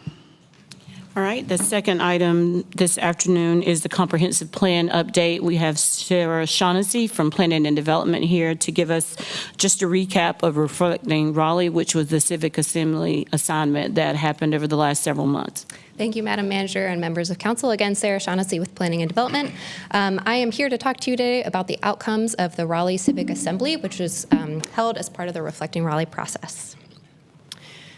All right, the second item this afternoon is the comprehensive plan update. We have Sarah Shaughnessy from Planning and Development here to give us just a recap of Reflecting Raleigh, which was the Civic Assembly assignment that happened over the last several months. Thank you, Madam Manager and members of council. Again, Sarah Shaughnessy with Planning and Development. I am here to talk to you today about the outcomes of the Raleigh Civic Assembly, which was held as part of the Reflecting Raleigh process.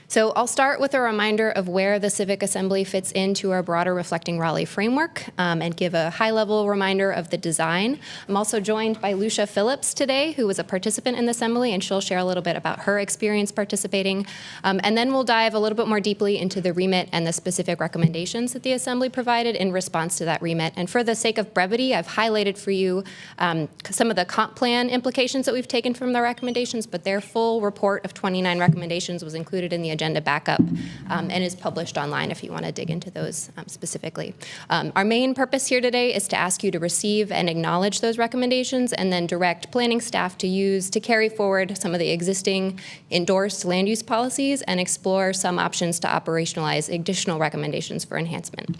So I'll start with a reminder of where the Civic Assembly fits into our broader Reflecting Raleigh framework and give a high-level reminder of the design. I'm also joined by Lucia Phillips today, who was a participant in the Assembly, and she'll share a little bit about her experience participating. And then we'll dive a little bit more deeply into the remit and the specific recommendations that the Assembly provided in response to that remit. And for the sake of brevity, I've highlighted for you some of the comp plan implications that we've taken from the recommendations, but their full report of 29 recommendations was included in the agenda backup and is published online if you want to dig into those specifically. Our main purpose here today is to ask you to receive and acknowledge those recommendations and then direct planning staff to carry forward some of the existing endorsed land use policies and explore some options to operationalize additional recommendations for enhancement.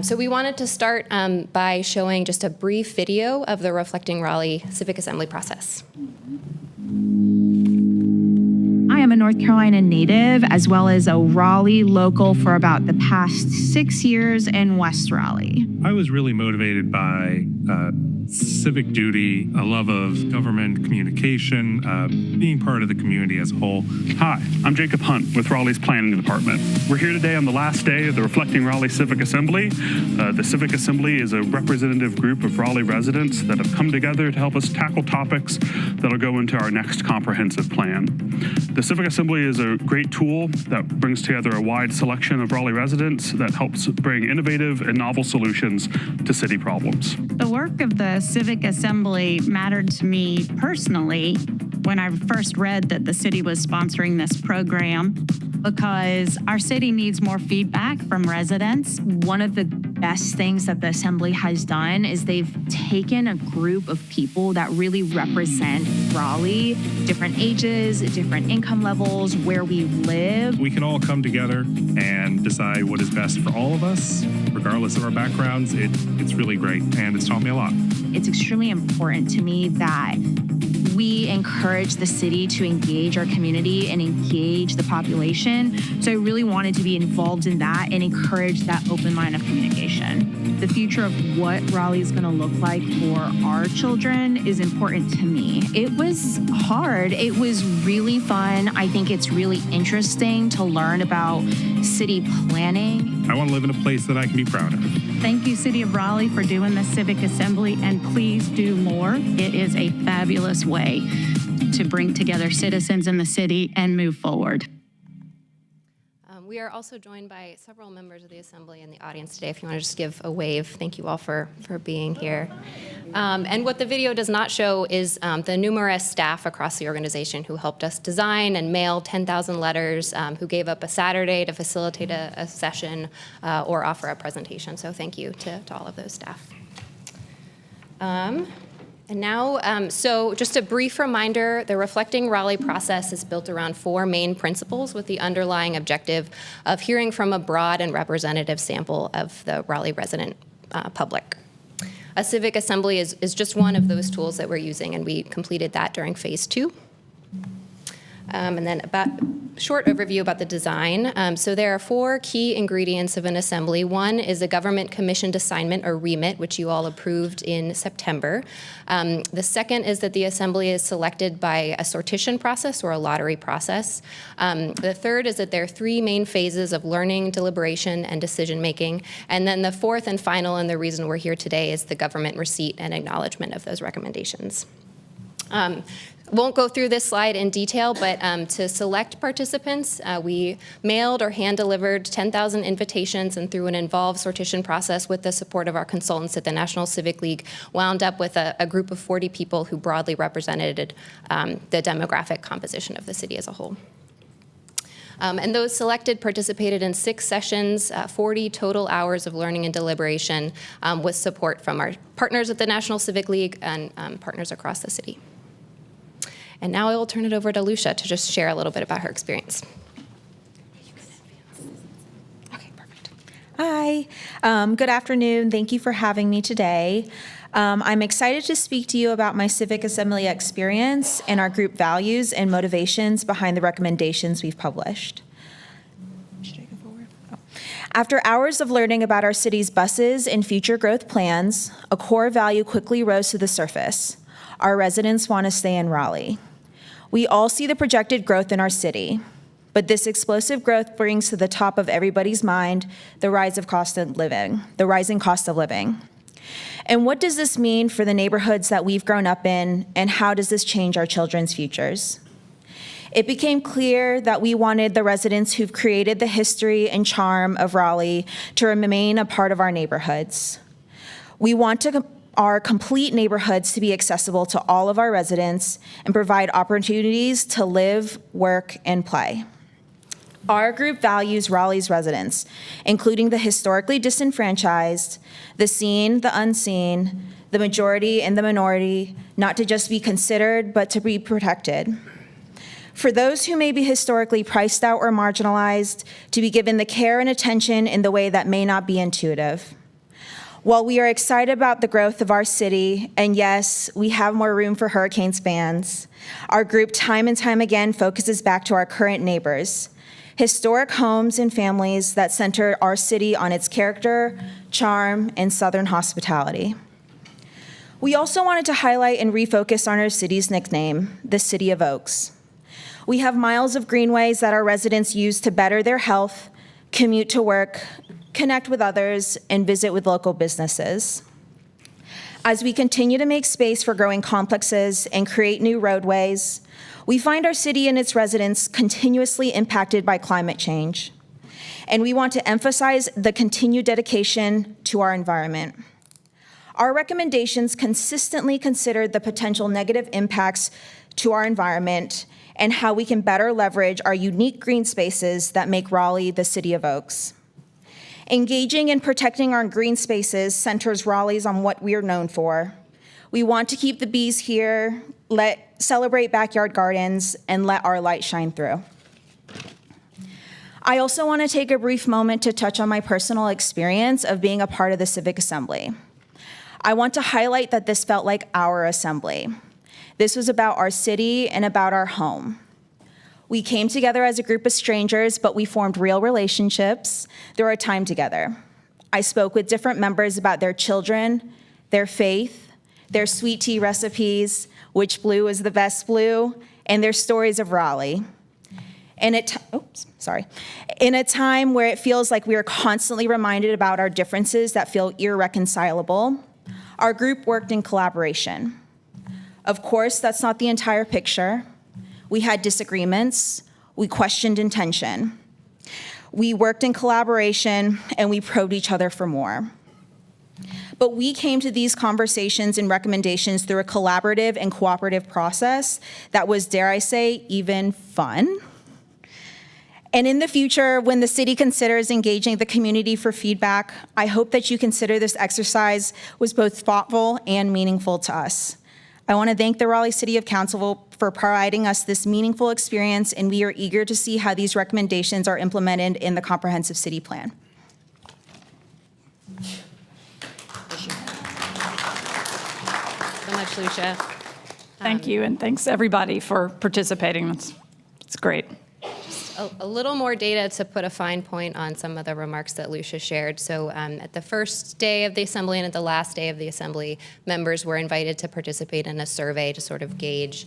So we wanted to start by showing just a brief video of the Reflecting Raleigh Civic Assembly process. I am a North Carolina native as well as a Raleigh local for about the past 6 years in West Raleigh. I was really motivated by civic duty, a love of government communication, being part of the community as a whole. Hi, I'm Jacob Hunt with Raleigh's Planning Department. We're here today on the last day of the Reflecting Raleigh Civic Assembly. The Civic Assembly is a representative group of Raleigh residents that have come together to help us tackle topics that'll go into our next comprehensive plan. The Civic Assembly is a great tool that brings together a wide selection of Raleigh residents that helps bring innovative and novel solutions to city problems. The work of the Civic Assembly mattered to me personally when I first read that the city was sponsoring this program, because our city needs more feedback from residents. One of the best things that the Assembly has done is they've taken a group of people that really represent Raleigh, different ages, different income levels, where we live. We can all come together and decide what is best for all of us, regardless of our backgrounds. It's really great, and it's taught me a lot. It's extremely important to me that we encourage the city to engage our community and engage the population. So I really wanted to be involved in that and encourage that open line of communication. The future of what Raleigh is going to look like for our children is important to me. It was hard. It was really fun. I think it's really interesting to learn about city planning. I want to live in a place that I can be proud of. Thank you, City of Raleigh, for doing the Civic Assembly, and please do more. It is a fabulous way to bring together citizens in the city and move forward. We are also joined by several members of the Assembly in the audience today. If you want to just give a wave, thank you all for being here. And what the video does not show is the numerous staff across the organization who helped us design and mail 10,000 letters, who gave up a Saturday to facilitate a session or offer a presentation. So thank you to all of those staff. And now, so just a brief reminder, the Reflecting Raleigh process is built around 4 main principles with the underlying objective of hearing from a broad and representative sample of the Raleigh resident public. A civic assembly is just one of those tools that we're using, and we completed that during phase 2. And then about short overview about the design. So there are 4 key ingredients of an assembly. One is a government commissioned assignment, or remit, which you all approved in September. The second is that the assembly is selected by a sortition process or a lottery process. The third is that there are 3 main phases of learning, deliberation, and decision making. And then the fourth and final, and the reason we're here today, is the government receipt and acknowledgement of those recommendations. Won't go through this slide in detail, but to select participants, we mailed or hand-delivered 10,000 invitations, and through an involved sortition process with the support of our consultants at the National Civic League, wound up with a group of 40 people who broadly represented the demographic composition of the city as a whole. And those selected participated in 6 sessions, 40 total hours of learning and deliberation, with support from our partners at the National Civic League and partners across the city. And now I will turn it over to Lucia to just share a little bit about her experience. Okay, perfect. Hi, good afternoon. Thank you for having me today. I'm excited to speak to you about my Civic Assembly experience and our group values and motivations behind the recommendations we've published. Should I go forward? Oh. After hours of learning about our city's buses and future growth plans, a core value quickly rose to the surface. Our residents want to stay in Raleigh. We all see the projected growth in our city, but this explosive growth brings to the top of everybody's mind the rising cost of living. And what does this mean for the neighborhoods that we've grown up in, and how does this change our children's futures? It became clear that we wanted the residents who've created the history and charm of Raleigh to remain a part of our neighborhoods. We want our complete neighborhoods to be accessible to all of our residents and provide opportunities to live, work, and play. Our group values Raleigh's residents, including the historically disenfranchised, the seen, the unseen, the majority and the minority, not to just be considered, but to be protected. For those who may be historically priced out or marginalized, to be given the care and attention in the way that may not be intuitive. While we are excited about the growth of our city, and yes, we have more room for hurricane spans, our group time and time again focuses back to our current neighbors, historic homes and families that center our city on its character, charm, and Southern hospitality. We also wanted to highlight and refocus on our city's nickname, the City of Oaks. We have miles of greenways that our residents use to better their health, commute to work, connect with others, and visit with local businesses. As we continue to make space for growing complexes and create new roadways, we find our city and its residents continuously impacted by climate change. And we want to emphasize the continued dedication to our environment. Our recommendations consistently considered the potential negative impacts to our environment and how we can better leverage our unique green spaces that make Raleigh the City of Oaks. Engaging and protecting our green spaces centers Raleigh's on what we are known for. We want to keep the bees here, celebrate backyard gardens, and let our light shine through. I also want to take a brief moment to touch on my personal experience of being a part of the Civic Assembly. I want to highlight that this felt like our assembly. This was about our city and about our home. We came together as a group of strangers, but we formed real relationships through our time together. I spoke with different members about their children, their faith, their sweet tea recipes, which blue is the best blue, and their stories of Raleigh. In a time where it feels like we are constantly reminded about our differences that feel irreconcilable, our group worked in collaboration. Of course, that's not the entire picture. We had disagreements, we questioned intention. We worked in collaboration, and we probed each other for more. But we came to these conversations and recommendations through a collaborative and cooperative process that was, dare I say, even fun. And in the future, when the city considers engaging the community for feedback, I hope that you consider this exercise was both thoughtful and meaningful to us. I want to thank the Raleigh City Council for providing us this meaningful experience, and we are eager to see how these recommendations are implemented in the comprehensive city plan. So much, Lucia. Thank you, and thanks everybody for participating. It's great. a little more data to put a fine point on some of the remarks that Lucia shared. So at the first day of the assembly and at the last day of the assembly, members were invited to participate in a survey to sort of gauge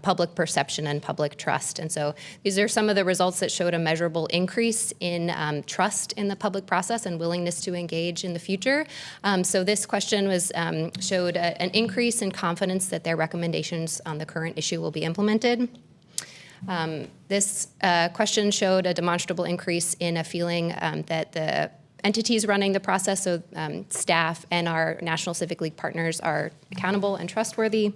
public perception and public trust. And so these are some of the results that showed a measurable increase in trust in the public process and willingness to engage in the future. So this question showed an increase in confidence that their recommendations on the current issue will be implemented. This question showed a demonstrable increase in a feeling that the entities running the process, so staff and our National Civic League partners, are accountable and trustworthy.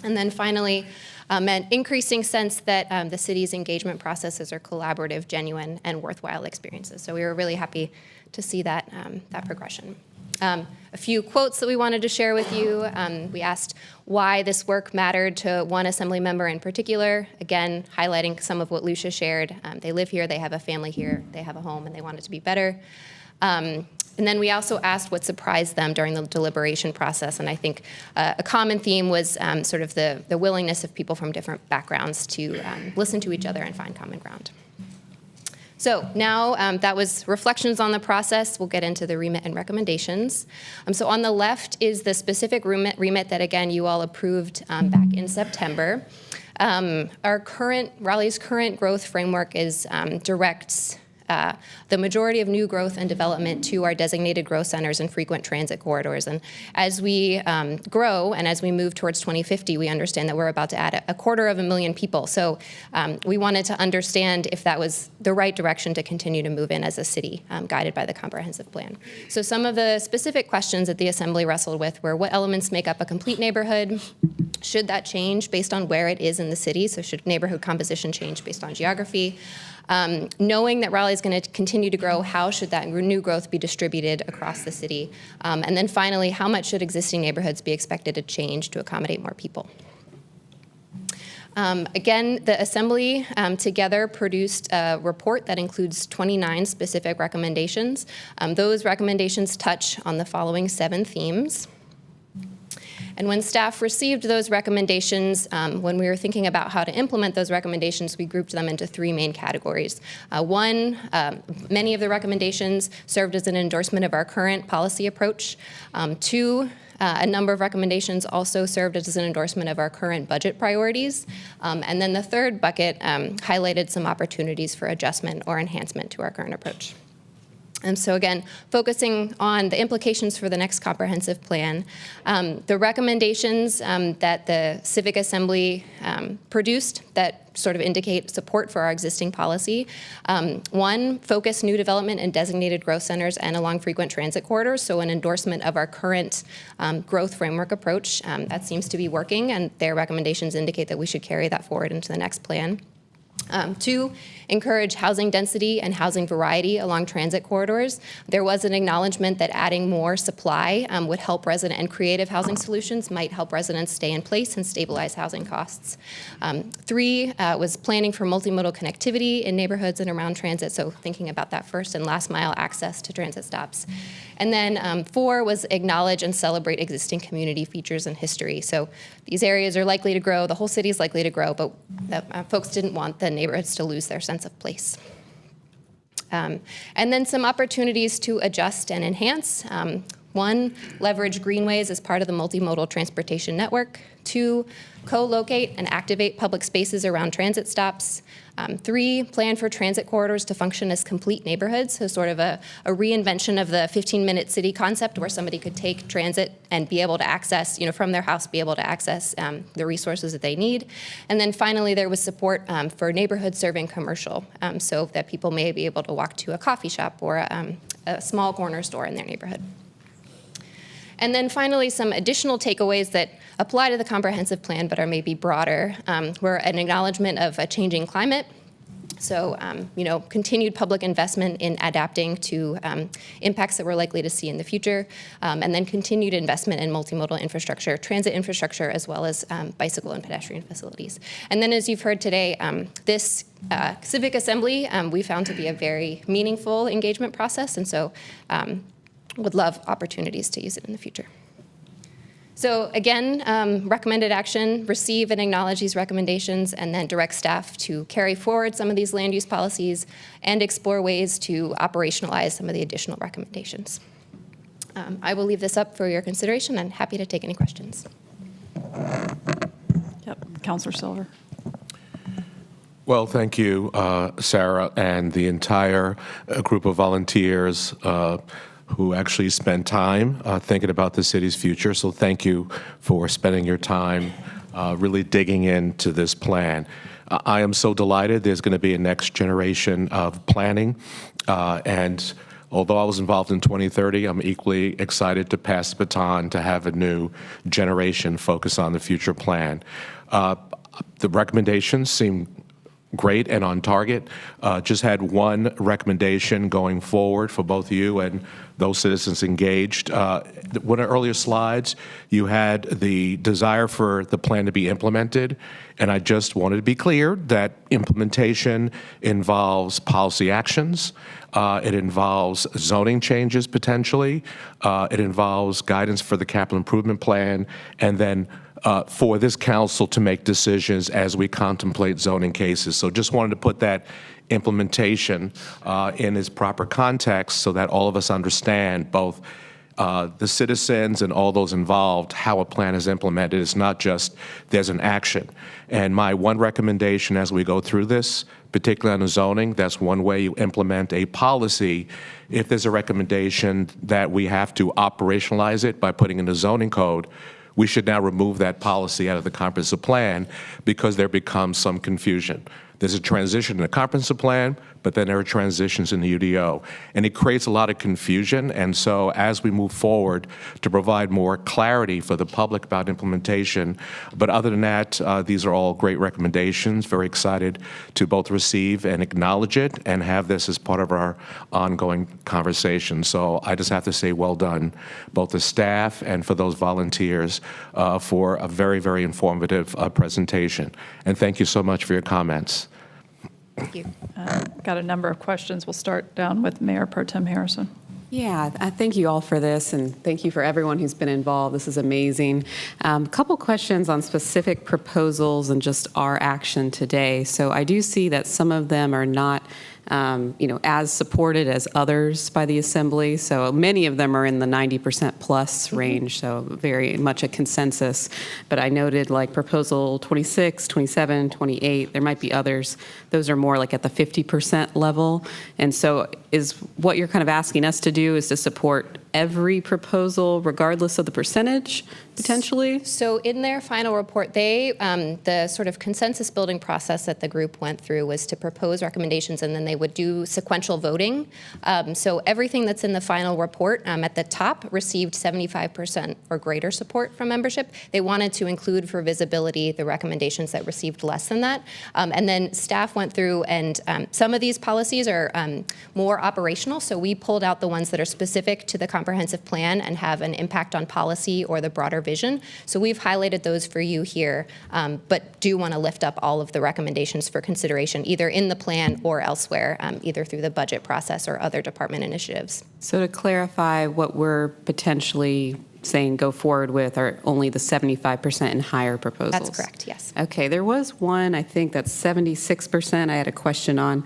And then finally, an increasing sense that the city's engagement processes are collaborative, genuine, and worthwhile experiences. So we were really happy to see that progression. A few quotes that we wanted to share with you. We asked why this work mattered to one assembly member in particular, again, highlighting some of what Lucia shared. They live here, they have a family here, they have a home, and they want it to be better. And then we also asked what surprised them during the deliberation process. And I think a common theme was sort of the willingness of people from different backgrounds to listen to each other and find common ground. So now that was reflections on the process. We'll get into the remit and recommendations. So on the left is the specific remit that, again, you all approved back in September. Raleigh's current growth framework directs the majority of new growth and development to our designated growth centers and frequent transit corridors. And as we grow and as we move towards 2050, we understand that we're about to add 250,000 people. So we wanted to understand if that was the right direction to continue to move in as a city, guided by the comprehensive plan. So some of the specific questions that the Assembly wrestled with were what elements make up a complete neighborhood? Should that change based on where it is in the city? So should neighborhood composition change based on geography? Knowing that Raleigh is going to continue to grow, how should that new growth be distributed across the city? And then finally, how much should existing neighborhoods be expected to change to accommodate more people? Again, the Assembly together produced a report that includes 29 specific recommendations. Those recommendations touch on the following 7 themes. And when staff received those recommendations, when we were thinking about how to implement those recommendations, we grouped them into 3 main categories. One, many of the recommendations served as an endorsement of our current policy approach. 2, a number of recommendations also served as an endorsement of our current budget priorities. And then the 3rd bucket highlighted some opportunities for adjustment or enhancement to our current approach. And so again, focusing on the implications for the next comprehensive plan, the recommendations that the Civic Assembly produced that sort of indicate support for our existing policy. 1, focus new development in designated growth centers and along frequent transit corridors, so an endorsement of our current growth framework approach. That seems to be working, and their recommendations indicate that we should carry that forward into the next plan. 2, encourage housing density and housing variety along transit corridors. There was an acknowledgement that adding more supply would help resident and creative housing solutions might help residents stay in place and stabilize housing costs. 3 was planning for multimodal connectivity in neighborhoods and around transit, so thinking about that first and last mile access to transit stops. And then 4 was acknowledge and celebrate existing community features and history. So these areas are likely to grow, the whole city is likely to grow, but folks didn't want the neighborhoods to lose their sense of place. And then some opportunities to adjust and enhance. 1, leverage greenways as part of the multimodal transportation network. 2, co-locate and activate public spaces around transit stops. 3, plan for transit corridors to function as complete neighborhoods, so sort of a reinvention of the 15-minute city concept where somebody could take transit and be able to access, from their house, be able to access the resources that they need. And then finally, there was support for neighborhood serving commercial, so that people may be able to walk to a coffee shop or a small corner store in their neighborhood. And then finally, some additional takeaways that apply to the comprehensive plan but are maybe broader were an acknowledgement of a changing climate. So, continued public investment in adapting to impacts that we're likely to see in the future, and then continued investment in multimodal infrastructure, transit infrastructure, as well as bicycle and pedestrian facilities. And then as you've heard today, this Civic Assembly we found to be a very meaningful engagement process, and so would love opportunities to use it in the future. So again, recommended action, receive and acknowledge these recommendations, and then direct staff to carry forward some of these land use policies and explore ways to operationalize some of the additional recommendations. I will leave this up for your consideration and happy to take any questions. Yep, Councilor Silver. Well, thank you, Sarah, and the entire group of volunteers who actually spend time thinking about the city's future. So thank you for spending your time really digging into this plan. I am so delighted there's going to be a next generation of planning. And although I was involved in 2030, I'm equally excited to pass the baton to have a new generation focus on the future plan. The recommendations seem great and on target. Just had one recommendation going forward for both you and those citizens engaged. One of the earlier slides, you had the desire for the plan to be implemented, and I just wanted to be clear that implementation involves policy actions. It involves zoning changes potentially. It involves guidance for the capital improvement plan, and then for this council to make decisions as we contemplate zoning cases. So just wanted to put that implementation in its proper context so that all of us understand, both the citizens and all those involved, how a plan is implemented. It's not just there's an action. And my one recommendation as we go through this, particularly on the zoning, that's one way you implement a policy. If there's a recommendation that we have to operationalize it by putting in the zoning code, we should now remove that policy out of the comprehensive plan because there becomes some confusion. There's a transition in the comprehensive plan, but then there are transitions in the UDO. And it creates a lot of confusion. And so as we move forward to provide more clarity for the public about implementation, but other than that, these are all great recommendations. Very excited to both receive and acknowledge it and have this as part of our ongoing conversation. So I just have to say well done, both the staff and for those volunteers for a very, very informative presentation. And thank you so much for your comments. Thank you. Got a number of questions. We'll start down with Mayor Pro Tem Harrison. Yeah, I thank you all for this, and thank you for everyone who's been involved. This is amazing. A couple questions on specific proposals and just our action today. So I do see that some of them are not as supported as others by the Assembly. So many of them are in the 90% plus range, so very much a consensus. But I noted like Proposal 26, 27, 28, there might be others. Those are more like at the 50% level. And so is what you're kind of asking us to do is to support every proposal regardless of the percentage, potentially? So in their final report, the sort of consensus building process that the group went through was to propose recommendations, and then they would do sequential voting. So everything that's in the final report at the top received 75% or greater support from membership. They wanted to include for visibility the recommendations that received less than that. And then staff went through, and some of these policies are more operational. So we pulled out the ones that are specific to the comprehensive plan and have an impact on policy or the broader vision. So we've highlighted those for you here, but do want to lift up all of the recommendations for consideration, either in the plan or elsewhere, either through the budget process or other department initiatives. So to clarify, what we're potentially saying go forward with are only the 75% and higher proposals? That's correct, yes. Okay, there was one, I think that's 76% I had a question on.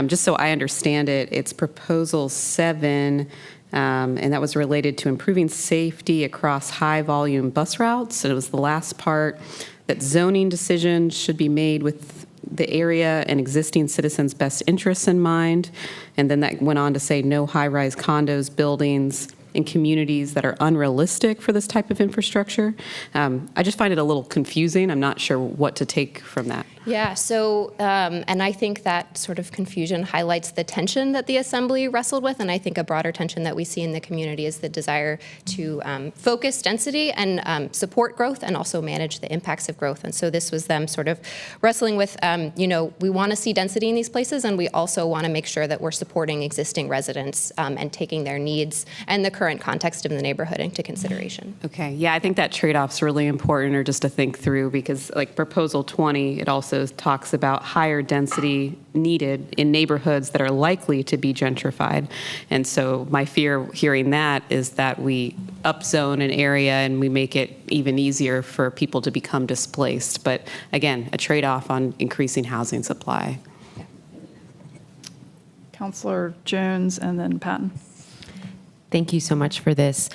Just so I understand it, it's Proposal 7, and that was related to improving safety across high-volume bus routes. And it was the last part, that zoning decisions should be made with the area and existing citizens' best interests in mind. And then that went on to say no high-rise condos, buildings, in communities that are unrealistic for this type of infrastructure. I just find it a little confusing. I'm not sure what to take from that. Yeah, so, and I think that sort of confusion highlights the tension that the Assembly wrestled with, and I think a broader tension that we see in the community is the desire to focus density and support growth and also manage the impacts of growth. And so this was them sort of wrestling with, we want to see density in these places, and we also want to make sure that we're supporting existing residents and taking their needs and the current context of the neighborhood into consideration. Okay, yeah, I think that trade-off's really important, or just to think through, because like Proposal 20, it also also talks about higher density needed in neighborhoods that are likely to be gentrified. And so my fear hearing that is that we upzone an area and we make it even easier for people to become displaced. But again, a trade-off on increasing housing supply. Counselor Jones and then Patton. Thank you so much for this.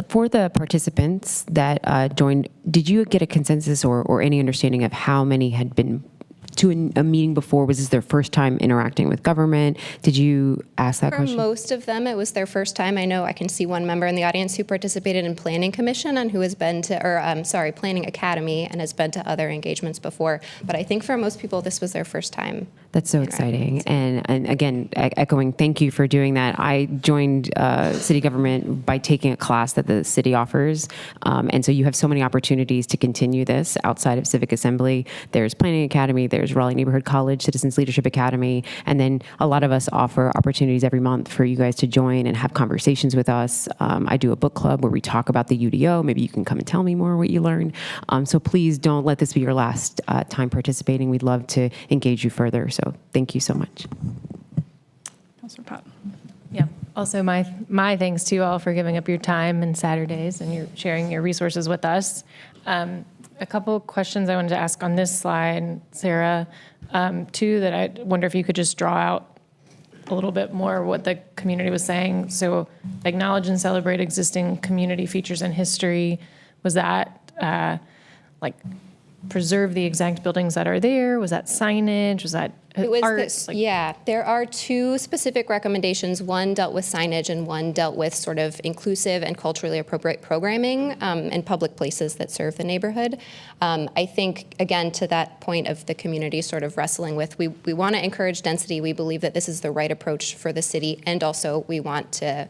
For the participants that joined, did you get a consensus or any understanding of how many had been to a meeting before? Was this their first time interacting with government? Did you ask that For question? most of them, it was their first time. I know I can see one member in the audience who participated in Planning Commission and who has been to, Planning Academy and has been to other engagements before. But I think for most people, this was their first time. That's so exciting. And again, echoing, thank you for doing that. I joined city government by taking a class that the city offers. And so you have so many opportunities to continue this outside of Civic Assembly. There's Planning Academy, there's Raleigh Neighborhood College, Citizens Leadership Academy. And then a lot of us offer opportunities every month for you guys to join and have conversations with us. I do a book club where we talk about the UDO. Maybe you can come and tell me more what you learned. So please don't let this be your last time participating. We'd love to engage you further. So thank you so much. Counselor Patton. Yeah. Also, my thanks to you all for giving up your time and Saturdays and your sharing your resources with us. A couple of questions I wanted to ask on this slide, Sarah. Two that I wonder if you could just draw out a little bit more what the community was saying. So acknowledge and celebrate existing community features and history. Was that preserve the exact buildings that are there? Was that signage? Was that It was art? this, yeah. There are two specific recommendations. One dealt with signage and one dealt with sort of inclusive and culturally appropriate programming in public places that serve the neighborhood. I think, again, to that point of the community sort of wrestling with, we want to encourage density. We believe that this is the right approach for the city, and also we want to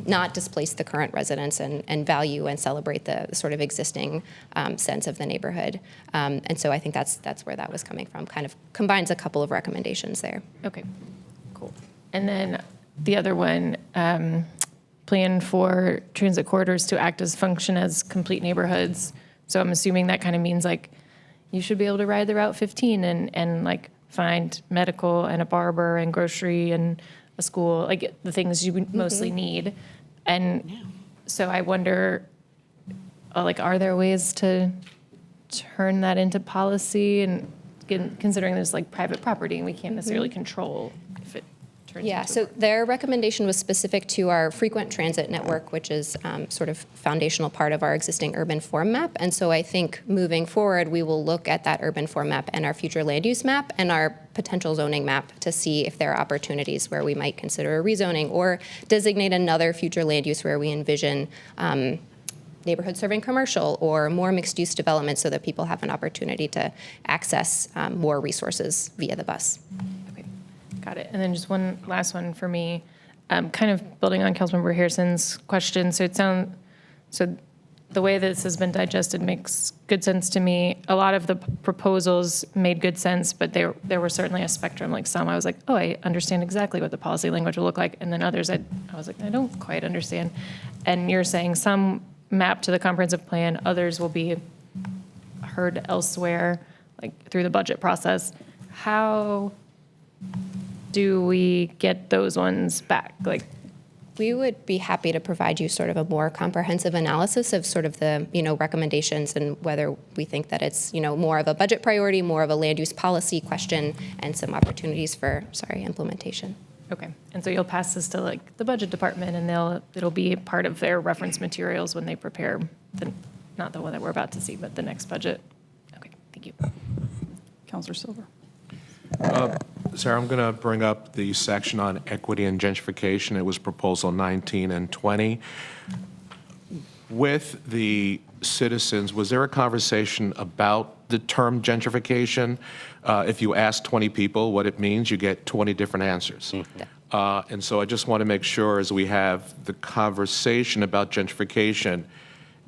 not displace the current residents and value and celebrate the sort of existing sense of the neighborhood. And so I think that's where that was coming from, kind of combines a couple of recommendations there. Okay, cool. And then the other one, plan for transit corridors to act as function as complete neighborhoods. So I'm assuming that kind of means like you should be able to ride the Route 15 and like find medical and a barber and grocery and a school, like the things you mostly need. And so I wonder, are there ways to turn that into policy, and considering there's like private property and we can't necessarily control if it turns Yeah, into so their recommendation was specific to our frequent transit network, which is sort of foundational part of our existing urban form map. And so I think moving forward, we will look at that urban form map and our future land use map and our potential zoning map to see if there are opportunities where we might consider a rezoning or designate another future land use where we envision neighborhood serving commercial or more mixed-use development so that people have an opportunity to access more resources via the bus. Okay, got it. And then just one last one for me, kind of building on Councilmember Harrison's question. So the way this has been digested makes good sense to me. A lot of the proposals made good sense, but there were certainly a spectrum. Like some, I was like, oh, I understand exactly what the policy language will look like, and then others, I was like, I don't quite understand. And you're saying some map to the comprehensive plan, others will be heard elsewhere, like through the budget process. How do we get those ones back? Like, we would be happy to provide you sort of a more comprehensive analysis of sort of the, recommendations and whether we think that it's, more of a budget priority, more of a land use policy question, and some opportunities for, implementation. Okay, and so you'll pass this to like the budget department, and it'll be part of their reference materials when they prepare not the one that we're about to see, but the next budget. Okay, thank you. Counselor Silver. Sarah, I'm going to bring up the section on equity and gentrification. It was proposal 19 and 20. With the citizens, was there a conversation about the term gentrification? If you ask 20 people what it means, you get 20 different answers. And so I just want to make sure as we have the conversation about gentrification,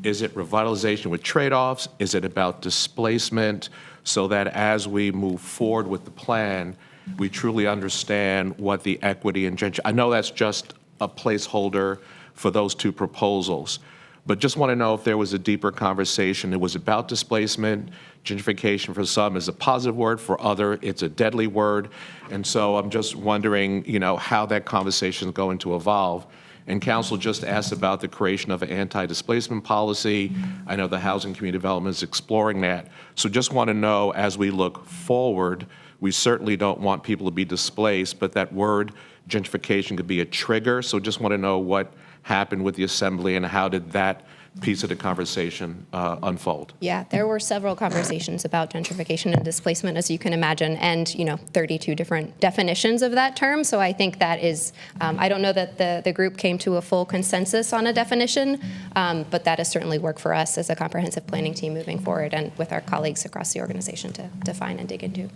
is it revitalization with trade-offs? Is it about displacement? So that as we move forward with the plan, we truly understand what the equity and gentrification, I know that's just a placeholder for those two proposals, But just want to know if there was a deeper conversation. It was about displacement. Gentrification for some is a positive word, for other it's a deadly word. And so I'm just wondering, how that conversation is going to evolve. And council just asked about the creation of an anti-displacement policy. I know the Housing Community Development is exploring that. So just want to know, as we look forward, we certainly don't want people to be displaced, but that word gentrification could be a trigger. So just want to know what happened with the assembly and how did that piece of the conversation unfold? Yeah, there were several conversations about gentrification and displacement, as you can imagine, and 32 different definitions of that term. So I think that is, I don't know that the group came to a full consensus on a definition, but that is certainly work for us as a comprehensive planning team moving forward and with our colleagues across the organization to define and dig into.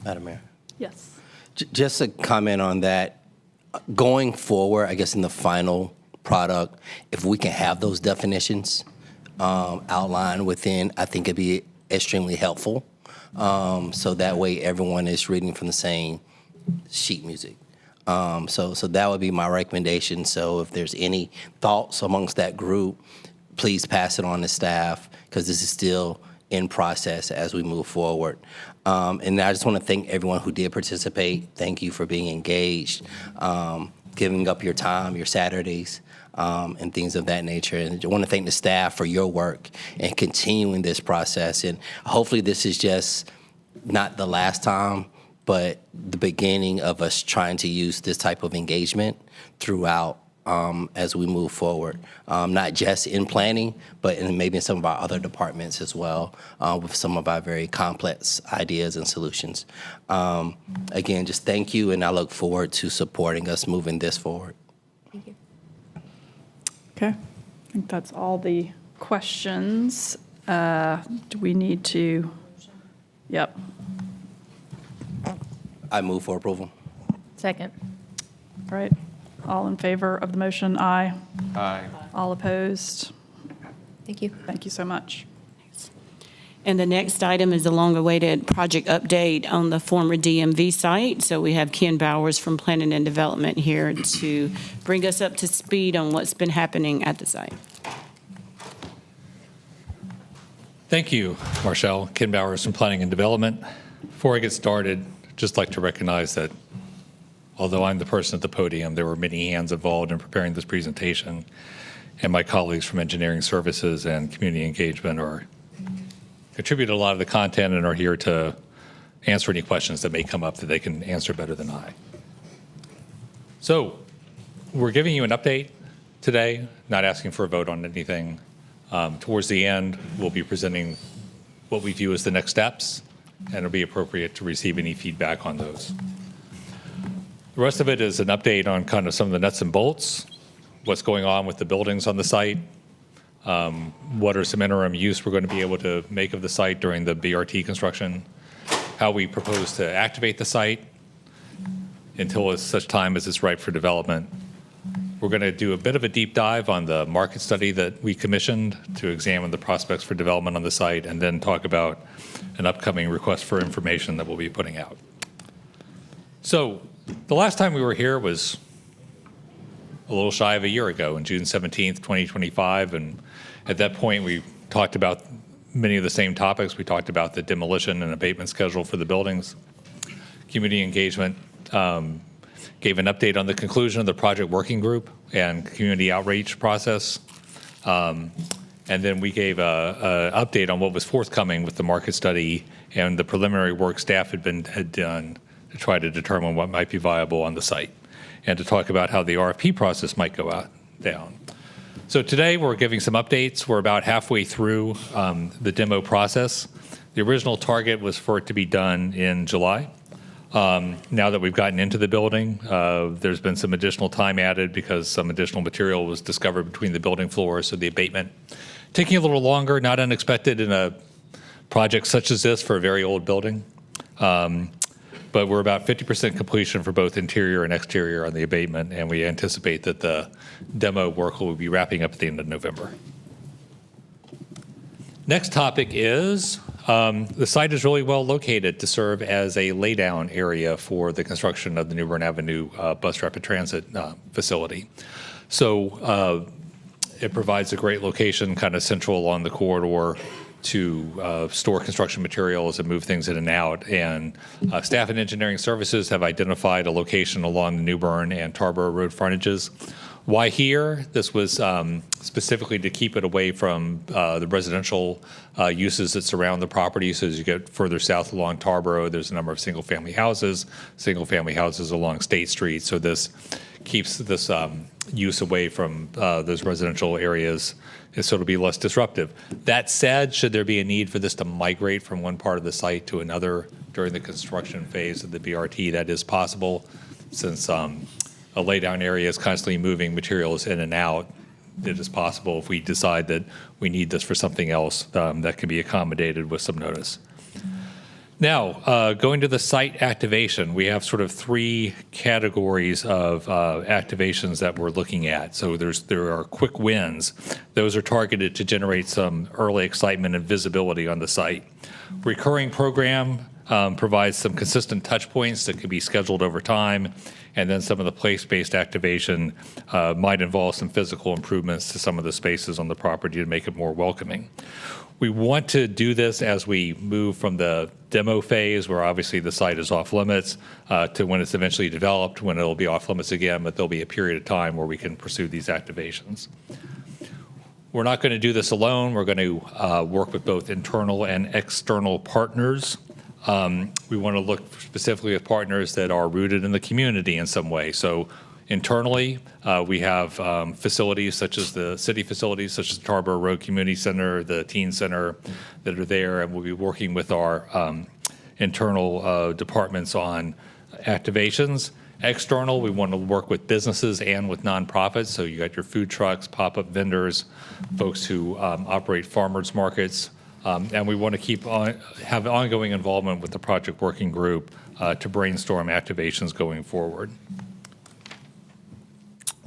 Madam Mayor. Yes. Just a comment on that. Going forward, I guess in the final product, if we can have those definitions outlined within, I think it'd be extremely helpful. So that way everyone is reading from the same sheet music. So that would be my recommendation. So if there's any thoughts amongst that group, please pass it on to staff, because this is still in process as we move forward. And I just want to thank everyone who did participate. Thank you for being engaged, giving up your time, your Saturdays, and things of that nature. And I want to thank the staff for your work and continuing this process. And hopefully this is just not the last time, but the beginning of us trying to use this type of engagement throughout as we move forward, not just in planning, but maybe in some of our other departments as well, with some of our very complex ideas and solutions. Again, just thank you, and I look forward to supporting us moving this forward. Thank you. Okay. I think that's all the questions. Do we need to? Yep. I move for approval. Second. All right. All in favor of the motion, aye. Aye. All opposed? Thank you. Thank you so much. And the next item is the long-awaited project update on the former DMV site. So we have Ken Bowers from Planning and Development here to bring us up to speed on what's been happening at the site. Thank you, Marshall. Ken Bowers from Planning and Development. Before I get started, I'd just like to recognize that although I'm the person at the podium, there were many hands involved in preparing this presentation, and my colleagues from Engineering Services and Community Engagement contributed a lot of the content and are here to answer any questions that may come up that they can answer better than I. So we're giving you an update today, not asking for a vote on anything. Towards the end, we'll be presenting what we view as the next steps, and it'll be appropriate to receive any feedback on those. The rest of it is an update on kind of some of the nuts and bolts, what's going on with the buildings on the site, what are some interim use we're going to be able to make of the site during the BRT construction, how we propose to activate the site until such time as it's ripe for development. We're going to do a bit of a deep dive on the market study that we commissioned to examine the prospects for development on the site, and then talk about an upcoming request for information that we'll be putting out. So the last time we were here was a little shy of a year ago, on June 17th, 2025, and at that point we talked about many of the same topics. We talked about the demolition and abatement schedule for the buildings. Community engagement gave an update on the conclusion of the project working group and community outreach process. And then we gave an update on what was forthcoming with the market study and the preliminary work staff had done to try to determine what might be viable on the site, and to talk about how the RFP process might go down. So today we're giving some updates. We're about halfway through the demo process. The original target was for it to be done in July. Now that we've gotten into the building, there's been some additional time added because some additional material was discovered between the building floors, so the abatement taking a little longer, not unexpected in a project such as this for a very old building. But we're about 50% completion for both interior and exterior on the abatement, and we anticipate that the demo work will be wrapping up at the end of November. Next topic is the site is really well located to serve as a laydown area for the construction of the New Bern Avenue bus rapid transit facility. So It provides a great location, kind of central along the corridor, to store construction materials and move things in and out. And staff and engineering services have identified a location along the New Bern and Tarboro Road frontages. Why here? This was specifically to keep it away from the residential uses that surround the property. So as you get further south along Tarboro, there's a number of single-family houses along State Street. So this keeps this use away from those residential areas, and so it'll be less disruptive. That said, should there be a need for this to migrate from one part of the site to another during the construction phase of the BRT, that is possible, since a laydown area is constantly moving materials in and out. It is possible if we decide that we need this for something else, that can be accommodated with some notice. Now, going to the site activation, we have sort of three categories of activations that we're looking at. So there are quick wins. Those are targeted to generate some early excitement and visibility on the site. Recurring program provides some consistent touch points that can be scheduled over time. And then some of the place-based activation might involve some physical improvements to some of the spaces on the property to make it more welcoming. We want to do this as we move from the demo phase, where obviously the site is off limits, to when it's eventually developed, when it'll be off limits again, but there'll be a period of time where we can pursue these activations. We're not going to do this alone. We're going to work with both internal and external partners. We want to look specifically at partners that are rooted in the community in some way. So internally, we have facilities such as the city facilities, such as the Tarboro Road Community Center, the Teen Center, that are there, and we'll be working with our internal departments on activations. External, we want to work with businesses and with nonprofits. So you got your food trucks, pop-up vendors, folks who operate farmers markets. And we want to have ongoing involvement with the project working group to brainstorm activations going forward.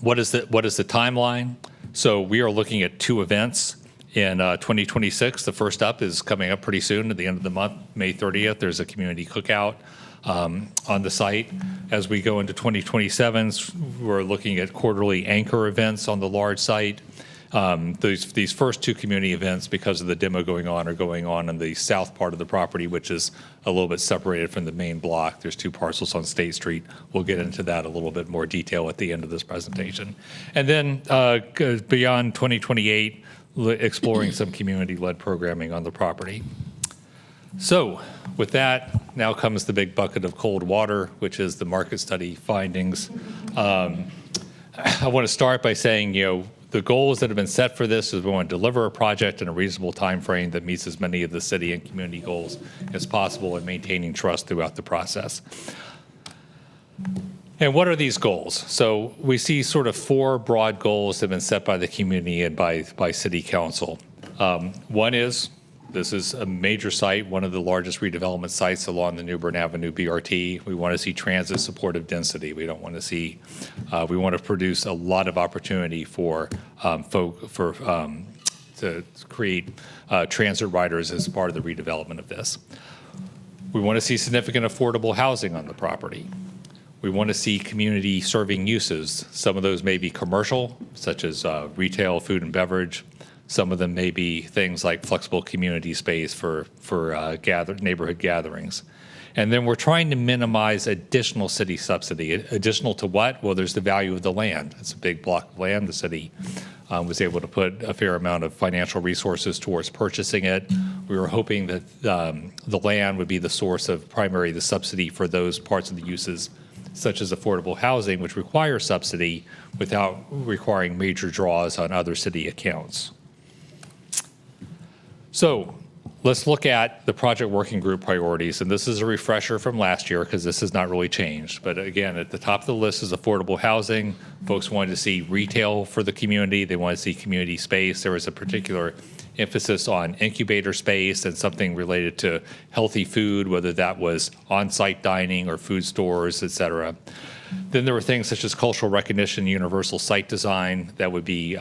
What is the timeline? So we are looking at 2 events in 2026. The first up is coming up pretty soon at the end of the month, May 30th. There's a community cookout on the site. As we go into 2027, we're looking at quarterly anchor events on the large site. These first 2 community events, because of the demo going on, are going on in the south part of the property, which is a little bit separated from the main block. There's 2 parcels on State Street. We'll get into that a little bit more detail at the end of this presentation. And then beyond 2028, exploring some community-led programming on the property. So with that, now comes the big bucket of cold water, which is the market study findings. I want to start by saying, the goals that have been set for this is we want to deliver a project in a reasonable time frame that meets as many of the city and community goals as possible and maintaining trust throughout the process. And what are these goals? So we see sort of 4 broad goals that have been set by the community and by city council. One is, this is a major site, one of the largest redevelopment sites along the New Bern Avenue BRT. We want to see transit supportive density. We don't want to see, we want to produce a lot of opportunity for to create transit riders as part of the redevelopment of this. We want to see significant affordable housing on the property. We want to see community serving uses. Some of those may be commercial, such as retail, food and beverage. Some of them may be things like flexible community space for neighborhood gatherings. And then we're trying to minimize additional city subsidy. Additional to what? Well, there's the value of the land. It's a big block of land. The city was able to put a fair amount of financial resources towards purchasing it. We were hoping that the land would be the source of the subsidy for those parts of the uses, such as affordable housing, which require subsidy without requiring major draws on other city accounts. So let's look at the project working group priorities. And this is a refresher from last year because this has not really changed. But again, at the top of the list is affordable housing. Folks wanted to see retail for the community. They wanted to see community space. There was a particular emphasis on incubator space and something related to healthy food, whether that was on-site dining or food stores, et cetera. Then there were things such as cultural recognition, universal site design that would be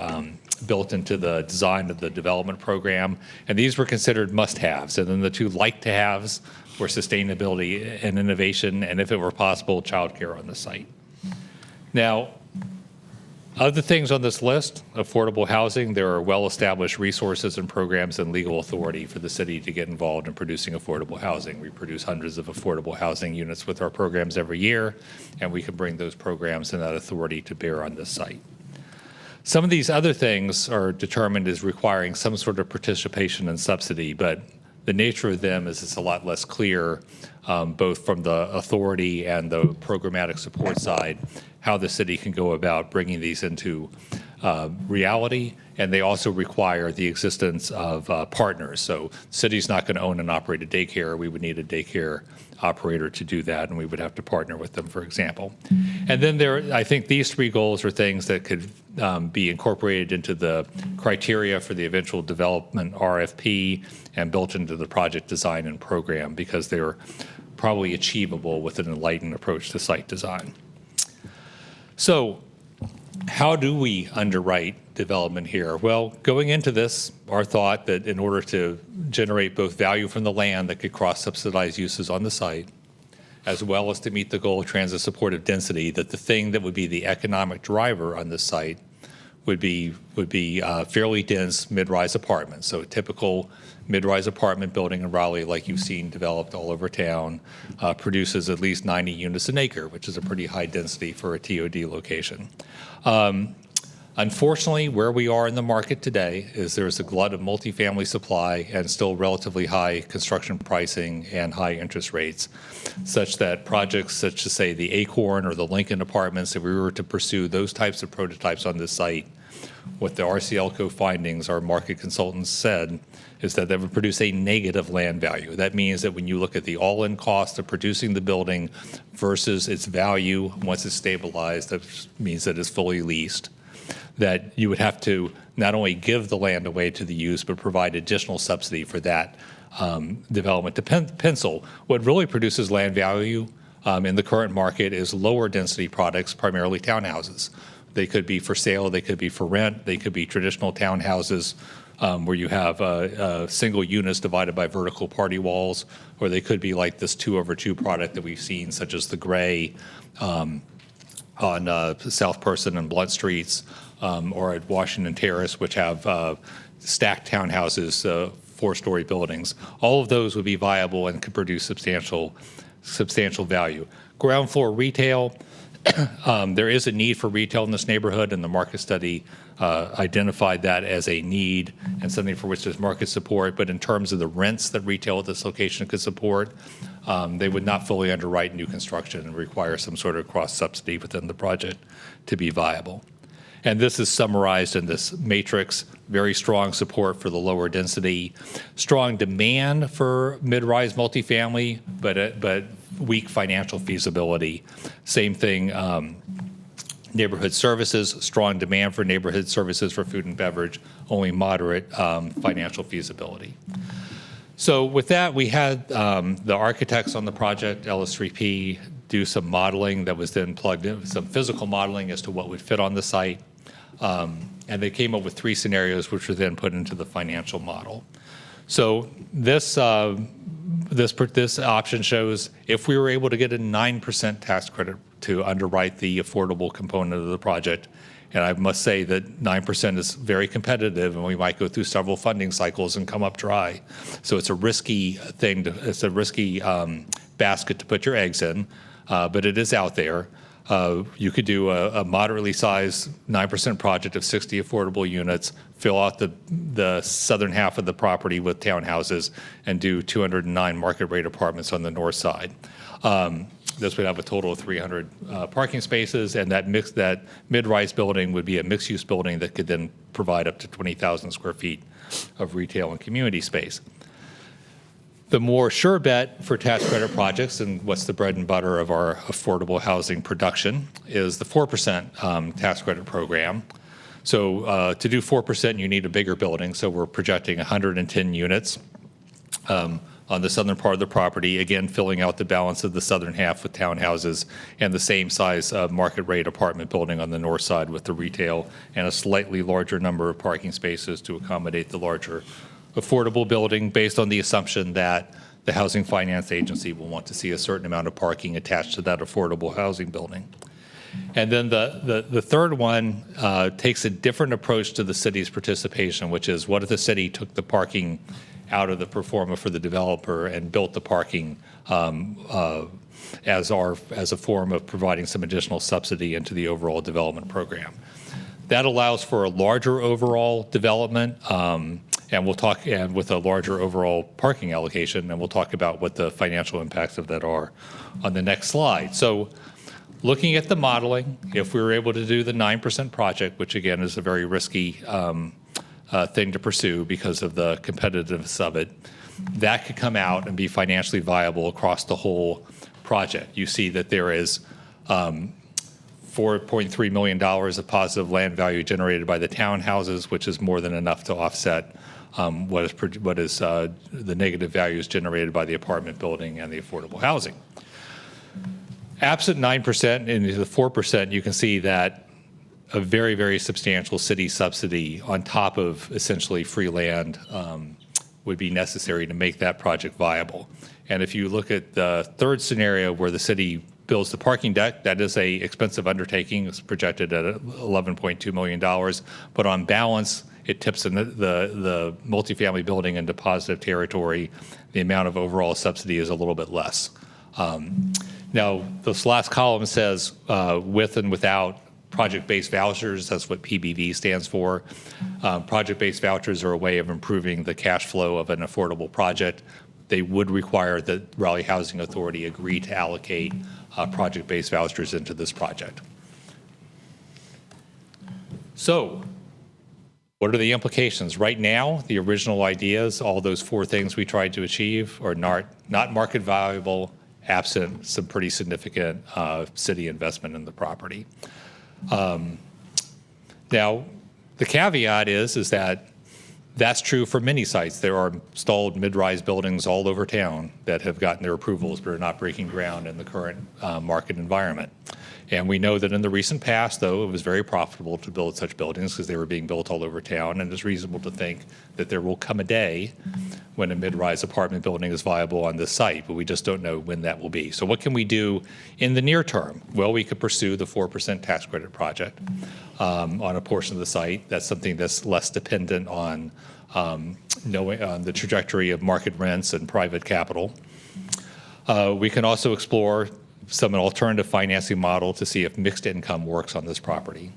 built into the design of the development program. And these were considered must-haves. And then the 2 like-to-haves were sustainability and innovation, and if it were possible, childcare on the site. Now, Other things on this list, affordable housing, there are well-established resources and programs and legal authority for the city to get involved in producing affordable housing. We produce hundreds of affordable housing units with our programs every year, and we can bring those programs and that authority to bear on this site. Some of these other things are determined as requiring some sort of participation and subsidy, but the nature of them is it's a lot less clear, both from the authority and the programmatic support side, how the city can go about bringing these into reality. And they also require the existence of partners. So the city's not going to own and operate a daycare. We would need a daycare operator to do that, and we would have to partner with them, for example. And then I think these three goals are things that could be incorporated into the criteria for the eventual development RFP and built into the project design and program because they're probably achievable with an enlightened approach to site design. So how do we underwrite development here? Well, going into this, our thought that in order to generate both value from the land that could cross-subsidize uses on the site, as well as to meet the goal of transit supportive density, that the thing that would be the economic driver on this site would be fairly dense mid-rise apartments. So a typical mid-rise apartment building in Raleigh, like you've seen developed all over town, produces at least 90 units an acre, which is a pretty high density for a TOD location. Unfortunately, where we are in the market today is there's a glut of multifamily supply and still relatively high construction pricing and high interest rates, such that projects such as, say, the Acorn or the Lincoln Apartments, if we were to pursue those types of prototypes on this site, what the RCLCO findings, our market consultants said, is that they would produce a negative land value. That means that when you look at the all-in cost of producing the building versus its value once it's stabilized, that means that it's fully leased, that you would have to not only give the land away to the use, but provide additional subsidy for that development to pencil. What really produces land value in the current market is lower density products, primarily townhouses. They could be for sale, they could be for rent, they could be traditional townhouses where you have single units divided by vertical party walls, or they could be like this 2-over-2 product that we've seen, such as the gray on South Person and Blunt Streets, or at Washington Terrace, which have stacked townhouses, 4-story buildings. All of those would be viable and could produce substantial value. Ground floor retail, there is a need for retail in this neighborhood, and the market study identified that as a need and something for which there's market support. But in terms of the rents that retail at this location could support, they would not fully underwrite new construction and require some sort of cross-subsidy within the project to be viable. And this is summarized in this matrix: very strong support for the lower density, strong demand for mid-rise multifamily, but weak financial feasibility. Same thing, neighborhood services, strong demand for neighborhood services for food and beverage, only moderate financial feasibility. So with that, we had the architects on the project, LS3P, do some modeling that was then plugged in, some physical modeling as to what would fit on the site. And they came up with 3 scenarios, which were then put into the financial model. So this option shows if we were able to get a 9% tax credit to underwrite the affordable component of the project, and I must say that 9% is very competitive, and we might go through several funding cycles and come up dry. So it's a risky thing, it's a risky basket to put your eggs in, but it is out there. You could do a moderately sized 9% project of 60 affordable units, fill out the southern half of the property with townhouses, and do 209 market rate apartments on the north side. This would have a total of 300 parking spaces, and that mid-rise building would be a mixed-use building that could then provide up to 20,000 square feet of retail and community space. The more sure bet for tax credit projects, and what's the bread and butter of our affordable housing production, is the 4% tax credit program. So to do 4%, you need a bigger building. So we're projecting 110 units on the southern part of the property, again, filling out the balance of the southern half with townhouses, and the same size market rate apartment building on the north side with the retail and a slightly larger number of parking spaces to accommodate the larger affordable building, based on the assumption that the Housing Finance Agency will want to see a certain amount of parking attached to that affordable housing building. And then the third one takes a different approach to the city's participation, which is what if the city took the parking out of the pro forma for the developer and built the parking as a form of providing some additional subsidy into the overall development program. That allows for a larger overall development, and with a larger overall parking allocation, and we'll talk about what the financial impacts of that are on the next slide. So, looking at the modeling, if we were able to do the 9% project, which again is a very risky thing to pursue because of the competitiveness of it, that could come out and be financially viable across the whole project. You see that there is $4.3 million of positive land value generated by the townhouses, which is more than enough to offset what is the negative values generated by the apartment building and the affordable housing. Absent 9% into the 4%, you can see that a very, very substantial city subsidy on top of essentially free land would be necessary to make that project viable. And if you look at the third scenario where the city builds the parking deck, that is a expensive undertaking. It's projected at $11.2 million. But on balance, it tips the multifamily building into positive territory. The amount of overall subsidy is a little bit less. Now, this last column says with and without project-based vouchers. That's what PBV stands for. Project-based vouchers are a way of improving the cash flow of an affordable project. They would require that Raleigh Housing Authority agree to allocate project-based vouchers into this project. So, what are the implications? Right now, the original ideas, all those four things we tried to achieve, are not market valuable, absent some pretty significant city investment in the property. Now, the caveat is that that's true for many sites. There are stalled mid-rise buildings all over town that have gotten their approvals but are not breaking ground in the current market environment. And we know that in the recent past, though, it was very profitable to build such buildings because they were being built all over town, and it's reasonable to think that there will come a day when a mid-rise apartment building is viable on this site, but we just don't know when that will be. So what can we do in the near term? Well, we could pursue the 4% tax credit project on a portion of the site. That's something that's less dependent on knowing the trajectory of market rents and private capital. We can also explore an alternative financing model to see if mixed income works on this property.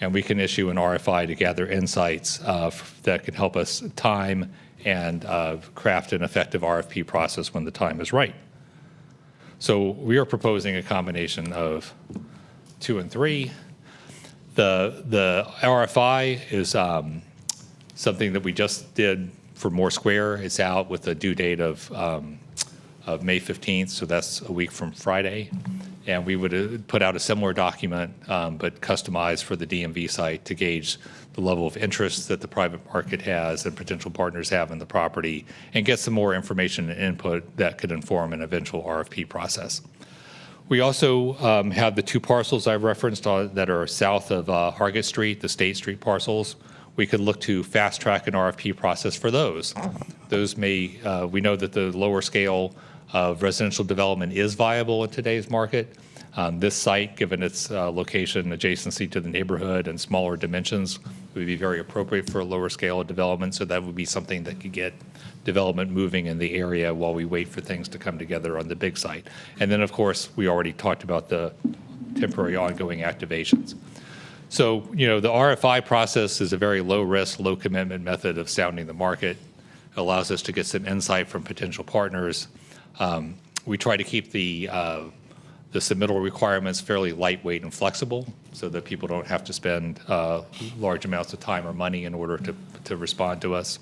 And we can issue an RFI to gather insights that can help us time and craft an effective RFP process when the time is right. So we are proposing a combination of 2 and 3. The RFI is something that we just did for Moore Square. It's out with a due date of May 15th, so that's a week from Friday. And we would put out a similar document, but customized for the DMV site to gauge the level of interest that the private market has and potential partners have in the property, and get some more information and input that could inform an eventual RFP process. We also have the 2 parcels I've referenced that are south of Hargett Street, the State Street parcels. We could look to fast track an RFP process for those. Those we know that the lower scale of residential development is viable in today's market. This site, given its location, adjacency to the neighborhood, and smaller dimensions, would be very appropriate for a lower scale of development. So that would be something that could get development moving in the area while we wait for things to come together on the big site. And then, of course, we already talked about the temporary ongoing activations. So, the RFI process is a very low risk, low commitment method of sounding the market. It allows us to get some insight from potential partners. We try to keep the submittal requirements fairly lightweight and flexible so that people don't have to spend large amounts of time or money in order to respond to us.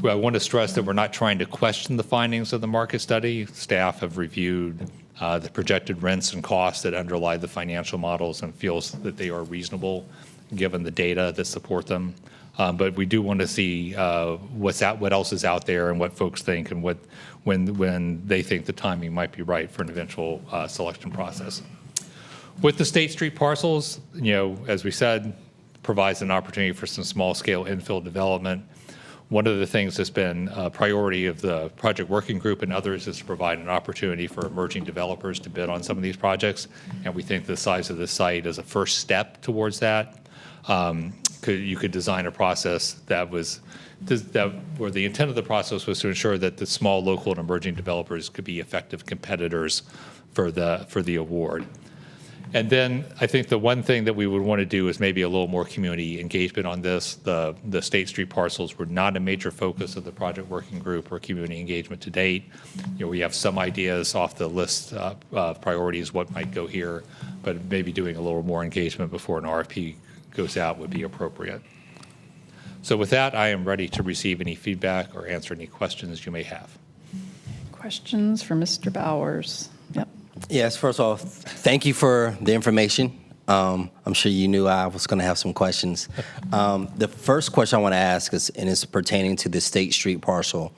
I want to stress that we're not trying to question the findings of the market study. Staff have reviewed the projected rents and costs that underlie the financial models and feels that they are reasonable given the data that support them. But we do want to see what else is out there and what folks think and when they think the timing might be right for an eventual selection process. With the State Street parcels, as we said, provides an opportunity for some small-scale infill development. One of the things that's been a priority of the project working group and others is to provide an opportunity for emerging developers to bid on some of these projects. And we think the size of the site is a first step towards that. You could design a process where the intent of the process was to ensure that the small, local, and emerging developers could be effective competitors for the award. And then I think the one thing that we would want to do is maybe a little more community engagement on this. The State Street parcels were not a major focus of the project working group or community engagement to date. We have some ideas off the list of priorities, what might go here, but maybe doing a little more engagement before an RFP goes out would be appropriate. So with that, I am ready to receive any feedback or answer any questions you may have. Questions for Mr. Bowers? Yep. Yes, first off, thank you for the information. I'm sure you knew I was going to have some questions. The first question I want to ask is pertaining to the State Street parcel.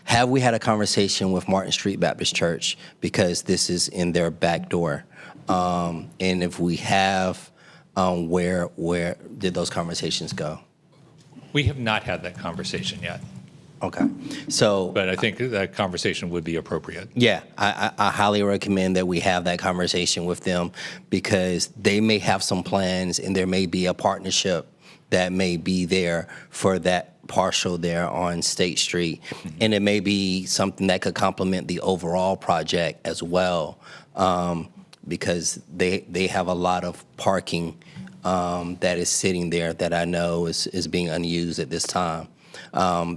Have we had a conversation with Martin Street Baptist Church, because this is in their back door? And if we have, where did those conversations go? We have not had that conversation yet. Okay, so. But I think that conversation would be appropriate. Yeah, I highly recommend that we have that conversation with them, because they may have some plans and there may be a partnership that may be there for that parcel there on State Street. And it may be something that could complement the overall project as well, because they have a lot of parking that is sitting there that I know is being unused at this time.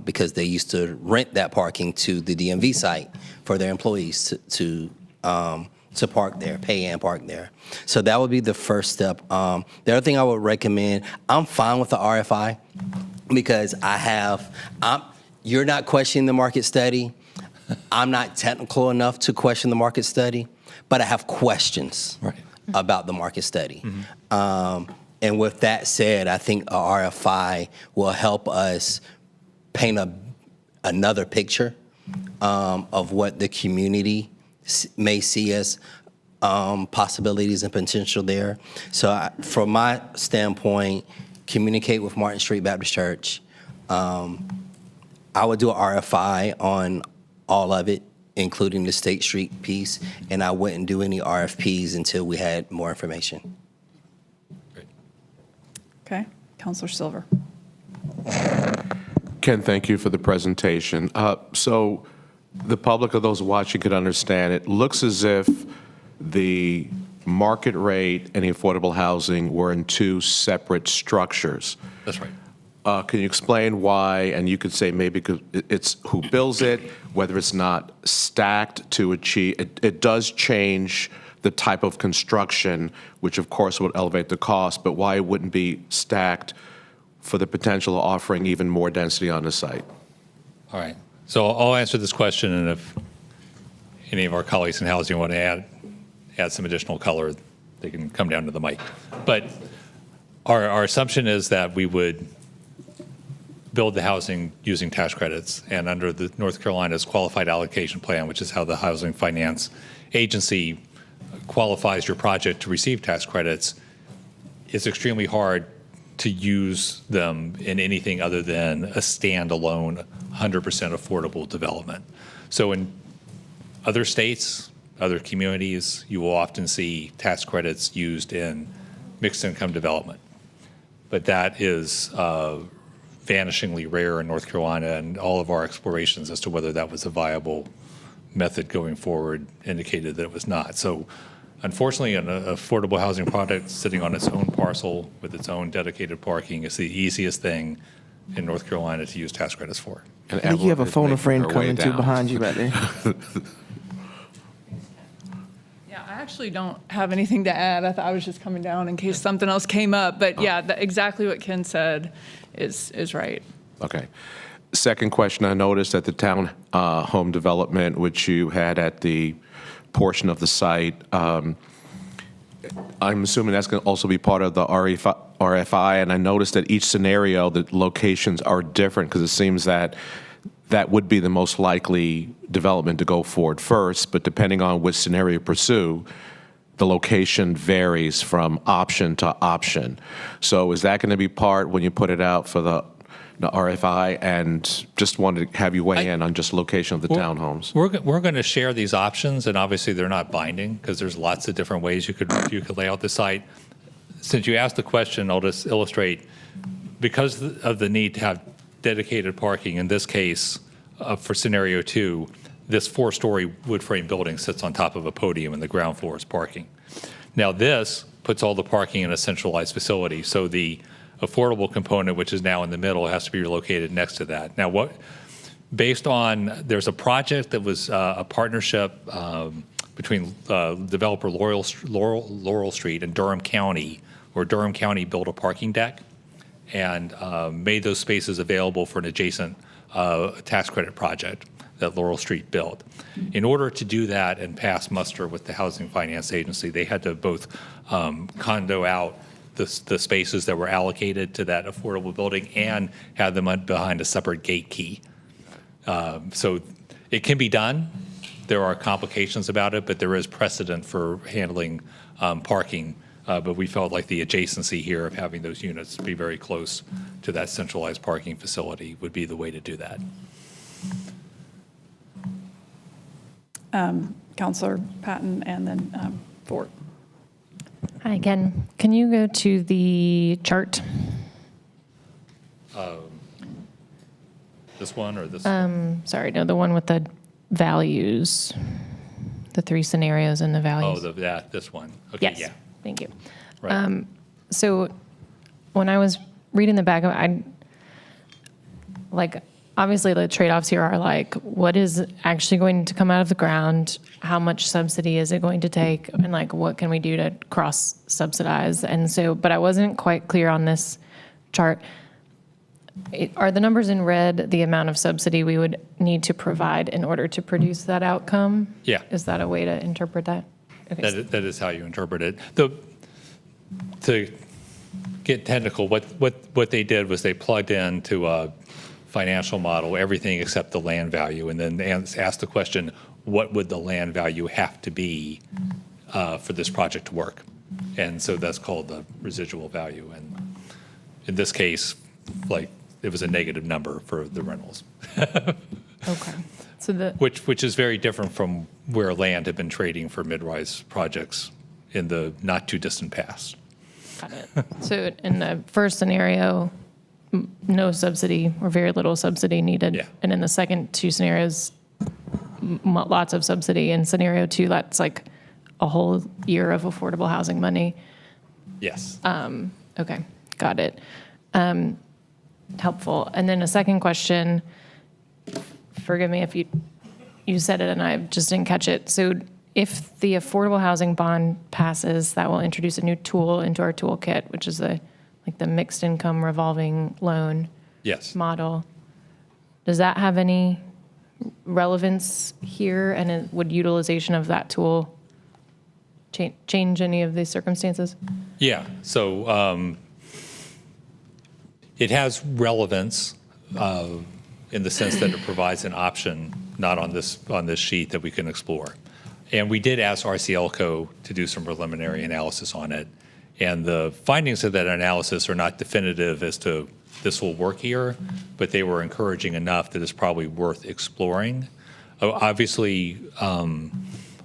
Because they used to rent that parking to the DMV site for their employees to park there, pay and park there. So that would be the first step. The other thing I would recommend, I'm fine with the RFI, because you're not questioning the market study. I'm not technical enough to question the market study, but I have questions about the market study. And with that said, I think a RFI will help us paint another picture of what the community may see as possibilities and potential there. So from my standpoint, communicate with Martin Street Baptist Church. I would do an RFI on all of it, including the State Street piece, and I wouldn't do any RFPs until we had more information. Okay, Councilor Silver. Ken, thank you for the presentation. So the public or those watching could understand, it looks as if the market rate and the affordable housing were in two separate structures. That's right. Can you explain why? And you could say maybe it's who bills it, whether it's not stacked to achieve. It does change the type of construction, which of course would elevate the cost, but why it wouldn't be stacked for the potential of offering even more density on the site? All right. So I'll answer this question, and if any of our colleagues in housing want to add some additional color, they can come down to the mic. But our assumption is that we would build the housing using tax credits, and under the North Carolina's qualified allocation plan, which is how the Housing Finance Agency qualifies your project to receive tax credits, it's extremely hard to use them in anything other than a standalone 100% affordable development. So in other states, other communities, you will often see tax credits used in mixed income development. But that is vanishingly rare in North Carolina, and all of our explorations as to whether that was a viable method going forward indicated that it was not. So unfortunately, an affordable housing product sitting on its own parcel with its own dedicated parking is the easiest thing in North Carolina to use tax credits for. I think you have a phone a friend coming to behind you right there. Yeah, I actually don't have anything to add. I thought I was just coming down in case something else came up. But yeah, exactly what Ken said is right. Okay. Second question, I noticed that the town home development, which you had at the portion of the site, I'm assuming that's going to also be part of the RFI, and I noticed that each scenario, the locations are different, because it seems that that would be the most likely development to go forward first, but depending on which scenario you pursue, the location varies from option to option. So is that going to be part when you put it out for the RFI, and just wanted to have you weigh in on just location of the townhomes. We're going to share these options, and obviously they're not binding because there's lots of different ways you could lay out the site. Since you asked the question, I'll just illustrate, because of the need to have dedicated parking, in this case, for scenario 2, this 4-story wood frame building sits on top of a podium and the ground floor is parking. Now this puts all the parking in a centralized facility, so the affordable component, which is now in the middle, has to be relocated next to that. Now, based on, there's a project that was a partnership between developer Laurel Street and Durham County, where Durham County built a parking deck and made those spaces available for an adjacent tax credit project that Laurel Street built. In order to do that and pass muster with the Housing Finance Agency, they had to both condo out the spaces that were allocated to that affordable building and have them behind a separate gate key. So it can be done. There are complications about it, but there is precedent for handling parking. But we felt like the adjacency here of having those units be very close to that centralized parking facility would be the way to do that. Councilor Patton and then Ford. Hi again. Can you go to the chart? This one or this? Sorry, no, the one with the values, the 3 scenarios and the values. Oh, this one. Okay, Yes. yeah. Thank you. Right. So when I was reading the back of it, obviously the trade-offs here are like, what is actually going to come out of the ground? How much subsidy is it going to take? And like, what can we do to cross-subsidize? And so, but I wasn't quite clear on this chart. Are the numbers in red the amount of subsidy we would need to provide in order to produce that outcome? Yeah. Is that a way to interpret that? Okay. That is how you interpret it. To get technical, what they did was they plugged into a financial model everything except the land value, and then asked the question, what would the land value have to be for this project to work? And so that's called the residual value. And in this case, it was a negative number for the rentals. Okay. So which is very different from where land had been trading for mid-rise projects in the not too distant past. Got it. So in the first scenario, no subsidy or very little subsidy needed. Yeah. And in the second 2 scenarios, lots of subsidy. In scenario 2, that's like a whole year of affordable housing money. Yes. Okay, got it. Helpful. And then a second question, forgive me if you said it and I just didn't catch it. So if the affordable housing bond passes, that will introduce a new tool into our toolkit, which is the mixed income revolving loan Yes. model. Does that have any relevance here? And would utilization of that tool change any of these circumstances? Yeah. So it has relevance in the sense that it provides an option, not on this sheet, that we can explore. And we did ask RCLCO to do some preliminary analysis on it. And the findings of that analysis are not definitive as to this will work here, but they were encouraging enough that it's probably worth exploring. Obviously, a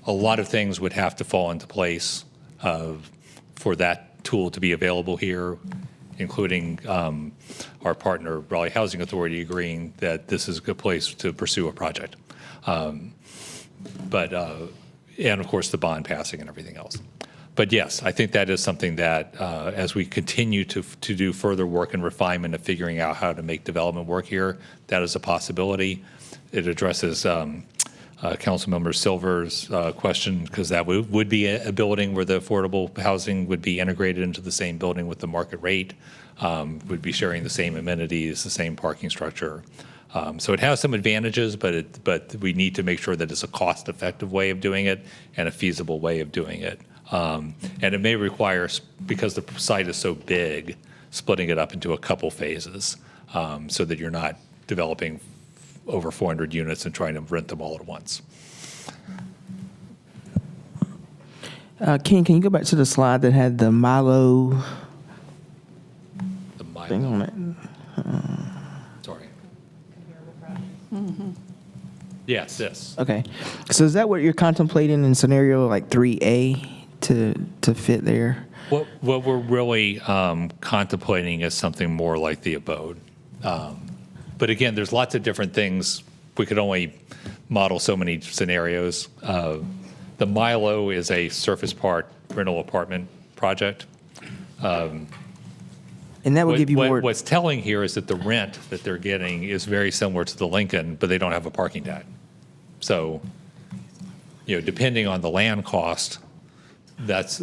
lot of things would have to fall into place for that tool to be available here, including our partner, Raleigh Housing Authority, agreeing that this is a good place to pursue a project. And of course, the bond passing and everything else. But yes, I think that is something that as we continue to do further work and refinement of figuring out how to make development work here, that is a possibility. It addresses Councilmember Silver's question, because that would be a building where the affordable housing would be integrated into the same building with the market rate, would be sharing the same amenities, the same parking structure. So it has some advantages, but we need to make sure that it's a cost-effective way of doing it and a feasible way of doing it. And it may require, because the site is so big, splitting it up into a couple phases so that you're not developing over 400 units and trying to rent them all at once. Ken, can you go back to the slide that had the Milo thing on it? Yes, this. Okay. So is that what you're contemplating in scenario like 3A to fit there? What we're really contemplating is something more like the abode. But again, there's lots of different things. We could only model so many scenarios. The Milo is a surface part rental apartment project. And that would give you more. What's telling here is that the rent that they're getting is very similar to the Lincoln, but they don't have a parking deck. So, depending on the land cost, that's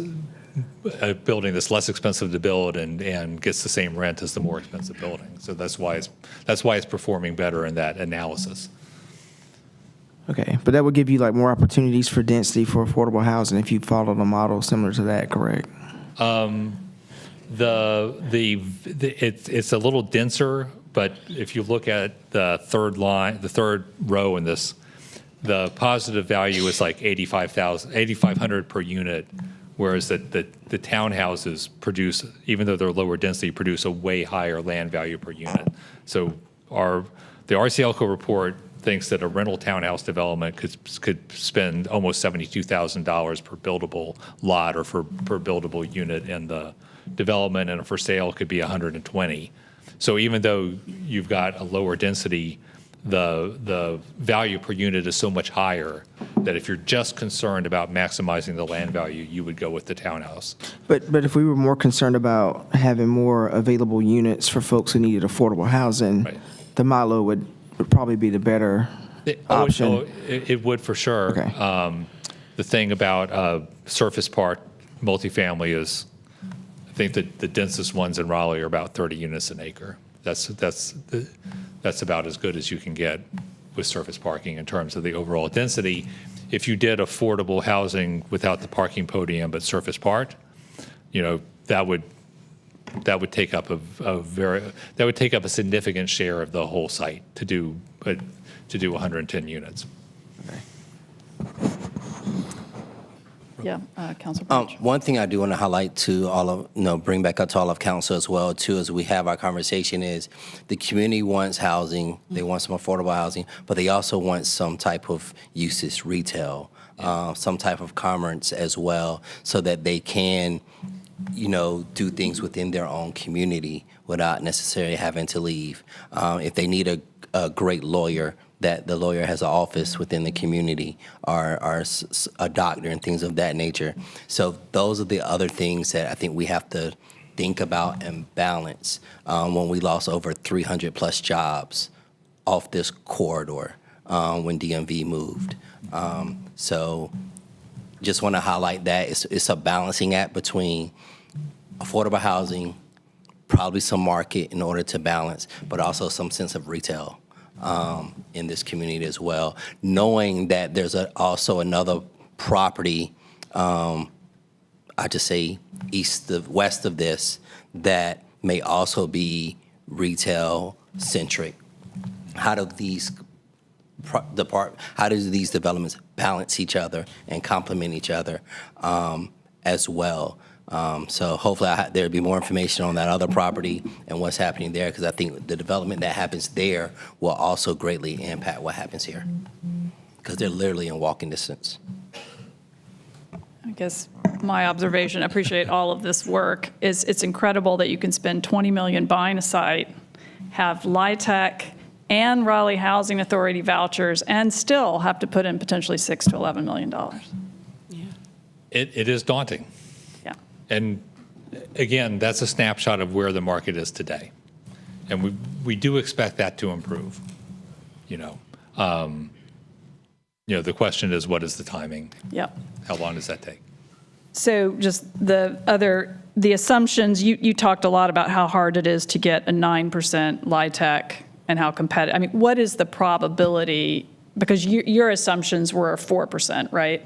a building that's less expensive to build and gets the same rent as the more expensive building. So that's why it's performing better in that analysis. Okay, but that would give you like more opportunities for density for affordable housing if you followed a model similar to that, correct? It's a little denser, but if you look at the third row in this, the positive value is like 8,500 per unit, whereas the townhouses produce, even though they're lower density, produce a way higher land value per unit. So the RCLCO report thinks that a rental townhouse development could spend almost $72,000 per buildable lot or per buildable unit in the development, and for sale could be $120,000. So even though you've got a lower density, the value per unit is so much higher that if you're just concerned about maximizing the land value, you would go with the townhouse. But if we were more concerned about having more available units for folks who needed affordable housing, the Milo would probably be the better option. It would for sure. Okay. The thing about surface part multifamily is, I think that the densest ones in Raleigh are about 30 units an acre. That's about as good as you can get with surface parking in terms of the overall density. If you did affordable housing without the parking podium but surface part, that would take up a significant share of the whole site to do 110 units. Yeah, Councilor Branch. One thing I do want to highlight to all of, bring back up to all of council as well, too, as we have our conversation is the community wants housing, they want some affordable housing, but they also want some type of uses, retail, some type of commerce as well, so that they can, do things within their own community without necessarily having to leave. If they need a great lawyer, that the lawyer has an office within the community, or a doctor and things of that nature. So those are the other things that I think we have to think about and balance when we lost over 300 plus jobs off this corridor when DMV moved. So just want to highlight that it's a balancing act between affordable housing, probably some market in order to balance, but also some sense of retail in this community as well, knowing that there's also another property, I just say west of this, that may also be retail centric. How do these developments balance each other and complement each other as well? So hopefully there'll be more information on that other property and what's happening there, because I think the development that happens there will also greatly impact what happens here, because they're literally in walking distance. I guess my observation, I appreciate all of this work, is it's incredible that you can spend $20 million buying a site, have LIHTC and Raleigh Housing Authority vouchers, and still have to put in potentially $6 to $11 million. Yeah. It is daunting. Yeah. And again, that's a snapshot of where the market is today. And we do expect that to improve. The question is, what is the timing? Yep. How long does that take? So just the assumptions, you talked a lot about how hard it is to get a 9% LIHTC and how competitive. I mean, what is the probability? Because your assumptions were 4%, right?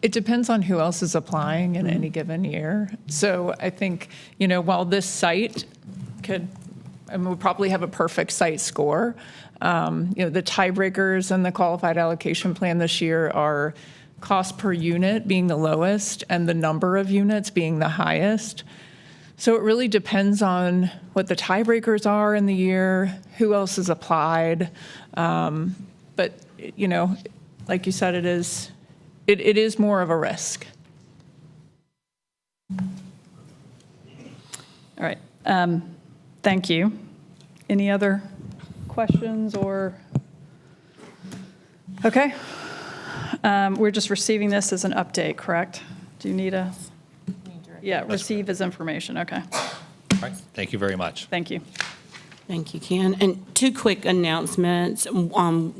It depends on who else is applying in any given year. So I think, while this site we'll probably have a perfect site score, the tiebreakers in the qualified allocation plan this year are cost per unit being the lowest and the number of units being the highest. So it really depends on what the tiebreakers are in the year, who else has applied. But, you know, like you said, it is more of a risk. All right. Thank you. Any other questions or? Okay. We're just receiving this as an update, correct? Do you need a? Yeah, receive as information. Okay. All right, thank you very much. Thank you. Thank you, Ken. And two quick announcements.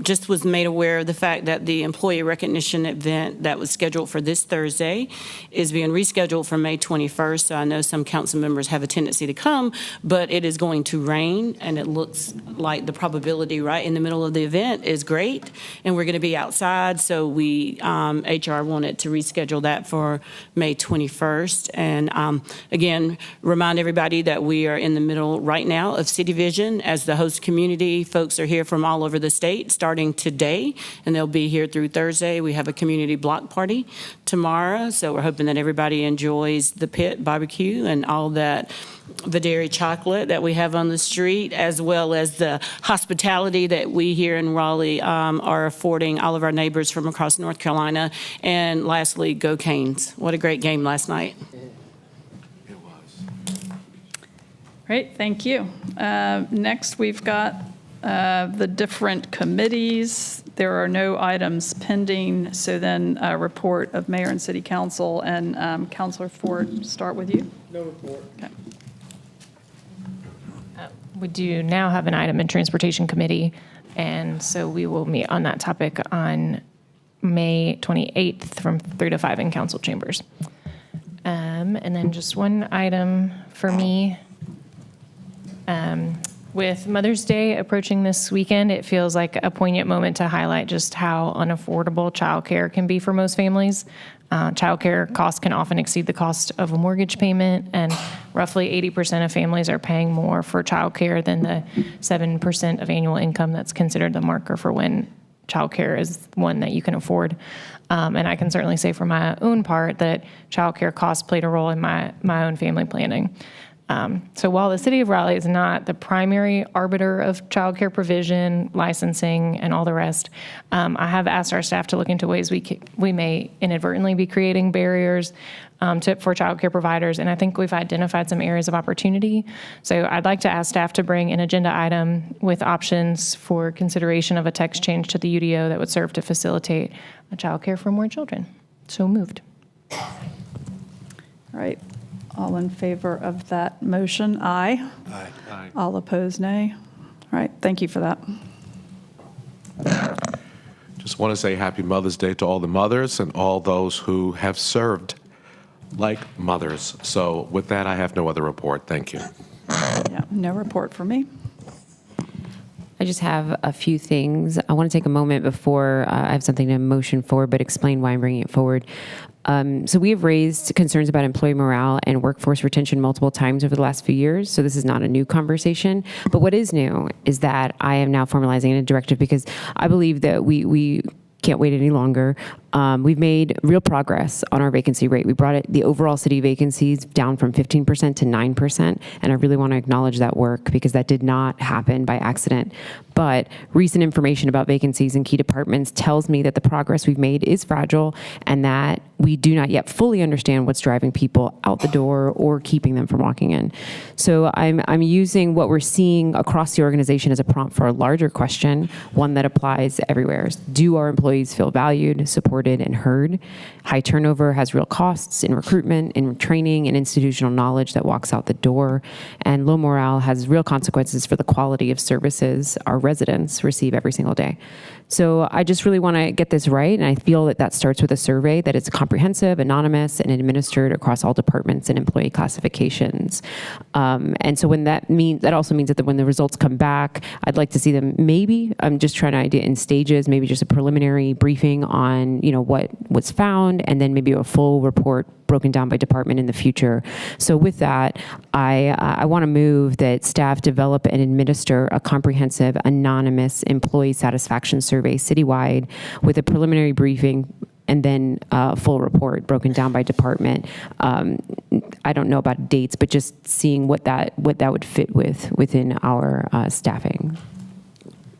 Just was made aware of the fact that the employee recognition event that was scheduled for this Thursday is being rescheduled for May 21st. So I know some council members have a tendency to come, but it is going to rain, and it looks like the probability right in the middle of the event is great, and we're going to be outside. So we, HR wanted to reschedule that for May 21st. And again, remind everybody that we are in the middle right now of City Vision as the host community. Folks are here from all over the state starting today, and they'll be here through Thursday. We have a community block party tomorrow, so we're hoping that everybody enjoys the pit barbecue and all that Videri chocolate that we have on the street, as well as the hospitality that we here in Raleigh are affording all of our neighbors from across North Carolina. And lastly, go Canes. What a great game last night. Great, thank you. Next, we've got the different committees. There are no items pending, so then a report of Mayor and City Council. And Councilor Ford, start with you. No report. Okay. We do now have an item in Transportation Committee, and so we will meet on that topic on May 28th from 3 to 5 in council chambers. And then just one item for me. With Mother's Day approaching this weekend, it feels like a poignant moment to highlight just how unaffordable childcare can be for most families. Childcare costs can often exceed the cost of a mortgage payment, and roughly 80% of families are paying more for childcare than the 7% of annual income that's considered the marker for when childcare is one that you can afford. And I can certainly say for my own part that childcare costs played a role in my own family planning. So while the City of Raleigh is not the primary arbiter of childcare provision, licensing, and all the rest, I have asked our staff to look into ways we may inadvertently be creating barriers for childcare providers, and I think we've identified some areas of opportunity. So I'd like to ask staff to bring an agenda item with options for consideration of a text change to the UDO that would serve to facilitate childcare for more children. So moved. All right. All in favor of that motion, aye. Aye. Aye. All opposed, nay. All right, thank you for that. Just want to say happy Mother's Day to all the mothers and all those who have served like mothers. So with that, I have no other report. Thank you. Yeah, no report for me. I just have a few things. I want to take a moment before I have something to motion for, but explain why I'm bringing it forward. So we have raised concerns about employee morale and workforce retention multiple times over the last few years. So this is not a new conversation. But what is new is that I am now formalizing a directive because I believe that we can't wait any longer. We've made real progress on our vacancy rate. We brought the overall city vacancies down from 15% to 9%, and I really want to acknowledge that work because that did not happen by accident. But recent information about vacancies in key departments tells me that the progress we've made is fragile and that we do not yet fully understand what's driving people out the door or keeping them from walking in. So I'm using what we're seeing across the organization as a prompt for a larger question, one that applies everywhere. Do our employees feel valued, supported, and heard? High turnover has real costs in recruitment, in training, and institutional knowledge that walks out the door. And low morale has real consequences for the quality of services our residents receive every single day. So I just really want to get this right, and I feel that that starts with a survey that it's comprehensive, anonymous, and administered across all departments and employee classifications. And so when that also means that when the results come back, I'd like to see them maybe, I'm just trying to idea in stages, maybe just a preliminary briefing on what was found, and then maybe a full report broken down by department in the future. So with that, I want to move that staff develop and administer a comprehensive, anonymous employee satisfaction survey citywide with a preliminary briefing and then a full report broken down by department. I don't know about dates, but just seeing what that would fit within our staffing.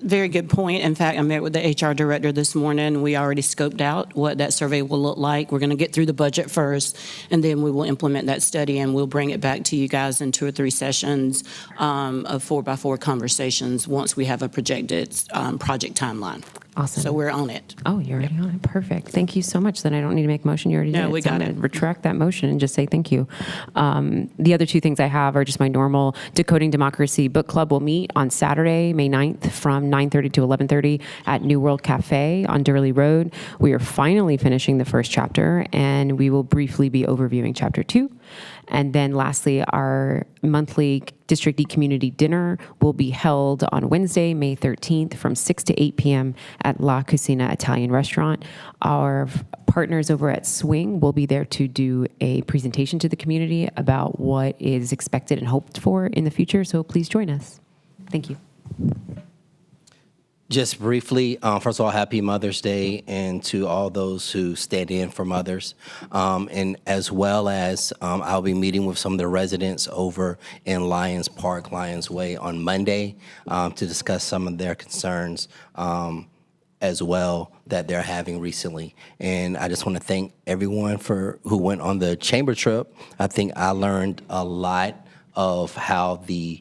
Very good point. In fact, I met with the HR director this morning. We already scoped out what that survey will look like. We're going to get through the budget first, and then we will implement that study, and we'll bring it back to you guys in 2 or 3 sessions of 4x4 conversations once we have a projected project timeline. Awesome. So we're on it. Oh, you're already on it. Perfect. Thank you so much. Then I don't need to make a motion. You already did. No, we So got I'm gonna it. retract that motion and just say thank you. The other 2 things I have are just my normal Decoding Democracy Book Club will meet on Saturday, May 9th from 9:30 to 11:30 at New World Cafe on Durley Road. We are finally finishing the first chapter, and we will briefly be overviewing chapter 2. And then lastly, our monthly District D Community Dinner will be held on Wednesday, May 13th from 6 to 8 p.m. at La Cucina Italian Restaurant. Our partners over at Swing will be there to do a presentation to the community about what is expected and hoped for in the future. So please join us. Thank you. Just briefly, first of all, happy Mother's Day, and to all those who stand in for mothers. And as well as I'll be meeting with some of the residents over in Lions Park, Lions Way on Monday to discuss some of their concerns as well that they're having recently. And I just want to thank everyone who went on the chamber trip. I think I learned a lot of how the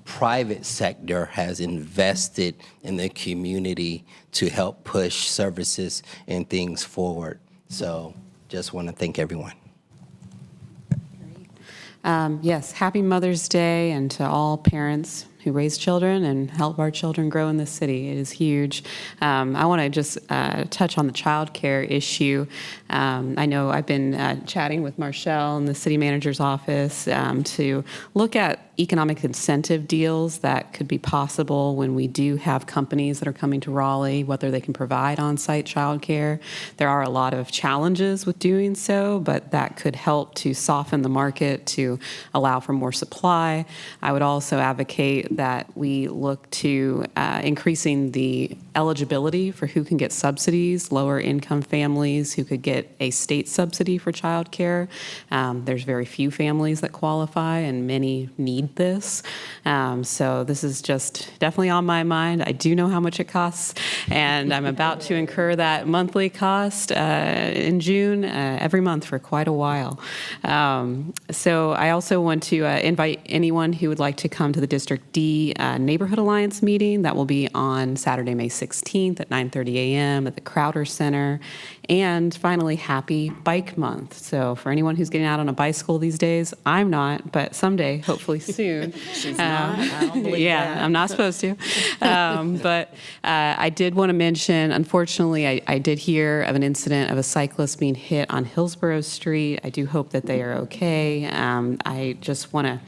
private sector has invested in the community to help push services and things forward. So just want to thank everyone. Yes, happy Mother's Day, and to all parents who raise children and help our children grow in this city. It is huge. I want to just touch on the child care issue. I know I've been chatting with Marshall in the city manager's office to look at economic incentive deals that could be possible when we do have companies that are coming to Raleigh, whether they can provide on-site childcare. There are a lot of challenges with doing so, but that could help to soften the market to allow for more supply. I would also advocate that we look to increasing the eligibility for who can get subsidies, lower income families who could get a state subsidy for childcare. There's very few families that qualify, and many need this. So this is just definitely on my mind. I do know how much it costs, and I'm about to incur that monthly cost in June every month for quite a while. So I also want to invite anyone who would like to come to the District D Neighborhood Alliance meeting. That will be on Saturday, May 16th at 9:30 a.m. at the Crowder Center. And finally, happy Bike Month. So for anyone who's getting out on a bicycle these days, I'm not, but someday, hopefully soon. She's not. I don't believe that. I'm not supposed to. But I did want to mention, unfortunately, I did hear of an incident of a cyclist being hit on Hillsborough Street. I do hope that they are okay. I just want to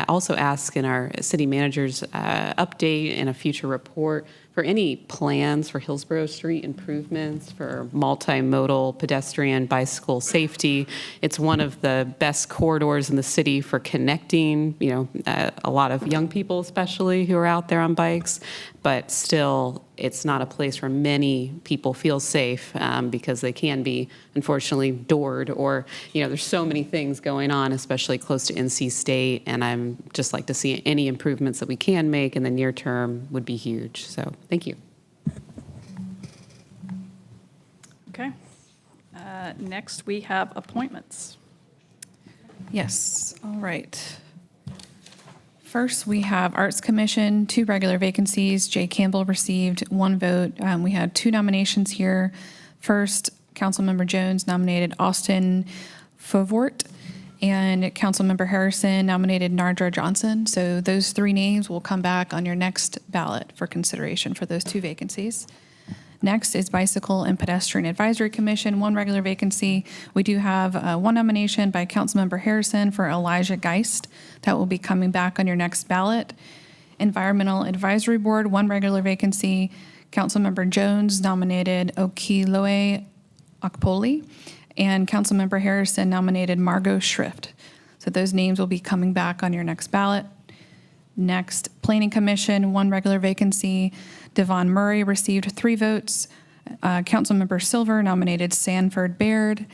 also ask in our city manager's update in a future report for any plans for Hillsborough Street improvements, for multimodal pedestrian bicycle safety. It's one of the best corridors in the city for connecting, a lot of young people especially who are out there on bikes, but still it's not a place where many people feel safe because they can be, unfortunately, doored or, there's so many things going on, especially close to NC State, and I'm just like to see any improvements that we can make in the near term would be huge. So thank you. Okay. Next, we have appointments. Yes, all right. First, we have Arts Commission, 2 regular vacancies. Jay Campbell received 1 vote. We had 2 nominations here. First, Councilmember Jones nominated Austin Favort, and Councilmember Harrison nominated Nardra Johnson. So those 3 names will come back on your next ballot for consideration for those 2 vacancies. Next is Bicycle and Pedestrian Advisory Commission, 1 regular vacancy. We do have 1 nomination by Councilmember Harrison for Elijah Geist. That will be coming back on your next ballot. Environmental Advisory Board, 1 regular vacancy. Councilmember Jones nominated Okiloe Okpoli, and Councilmember Harrison nominated Margot Schrift. So those names will be coming back on your next ballot. Next, Planning Commission, 1 regular vacancy. Devon Murray received 3 votes. Councilmember Silver nominated Sanford Baird,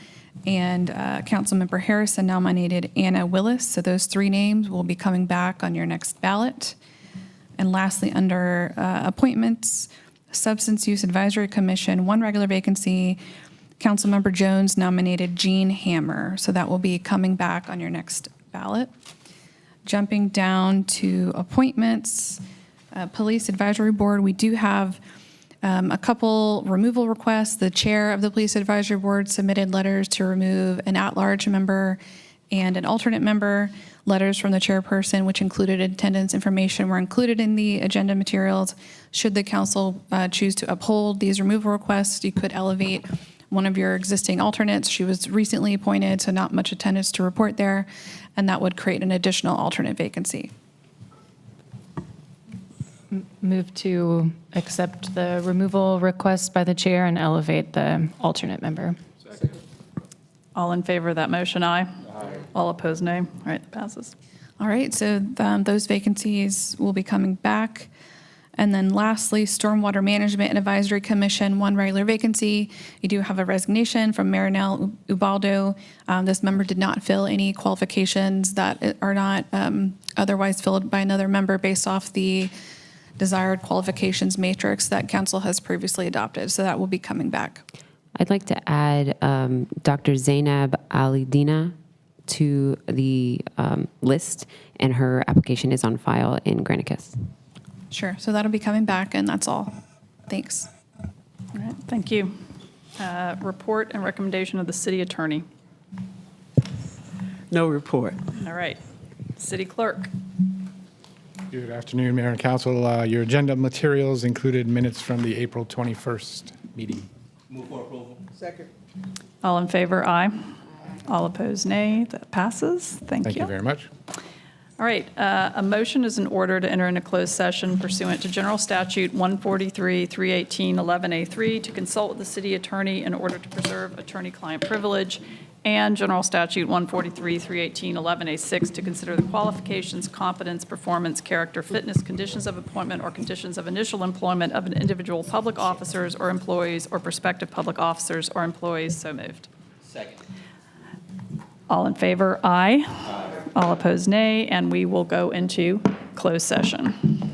and Councilmember Harrison nominated Anna Willis. So those three names will be coming back on your next ballot. And lastly, under appointments, Substance Use Advisory Commission, one regular vacancy. Councilmember Jones nominated Jean Hammer. So that will be coming back on your next ballot. Jumping down to appointments, Police Advisory Board, we do have a couple removal requests. The chair of the Police Advisory Board submitted letters to remove an at-large member and an alternate member. Letters from the chairperson, which included attendance information, were included in the agenda materials. Should the council choose to uphold these removal requests, you could elevate one of your existing alternates. She was recently appointed, so not much attendance to report there, and that would create an additional alternate vacancy. Move to accept the removal request by the chair and elevate the alternate member. All in favor of that motion, aye. All opposed, nay. All right, that passes. All right, so those vacancies will be coming back. And then lastly, Stormwater Management and Advisory Commission, one regular vacancy. You do have a resignation from Marinelle Ubaldo. This member did not fill any qualifications that are not otherwise filled by another member based off the desired qualifications matrix that council has previously adopted. So that will be coming back. I'd like to add Dr. Zainab Alidina to the list, and her application is on file in Granicus. Sure, so that'll be coming back, and that's all. Thanks. All right, thank you. Report and recommendation of the city attorney. No report. All right, city clerk. Good afternoon, Mayor and Council. Your agenda materials included minutes from the April 21st meeting. Move for approval. Second. All in favor, aye. All opposed, nay. That passes. Thank you. Very much. All right, a motion is in order to enter into closed session pursuant to General Statute 143, 318, 11A3 to consult with the city attorney in order to preserve attorney-client privilege, and General Statute 143, 318, 11A6 to consider the qualifications, competence, performance, character, fitness, conditions of appointment, or conditions of initial employment of an individual public officers or employees or prospective public officers or employees. So moved. Second. All in favor, aye. All opposed, nay, and we will go into closed session.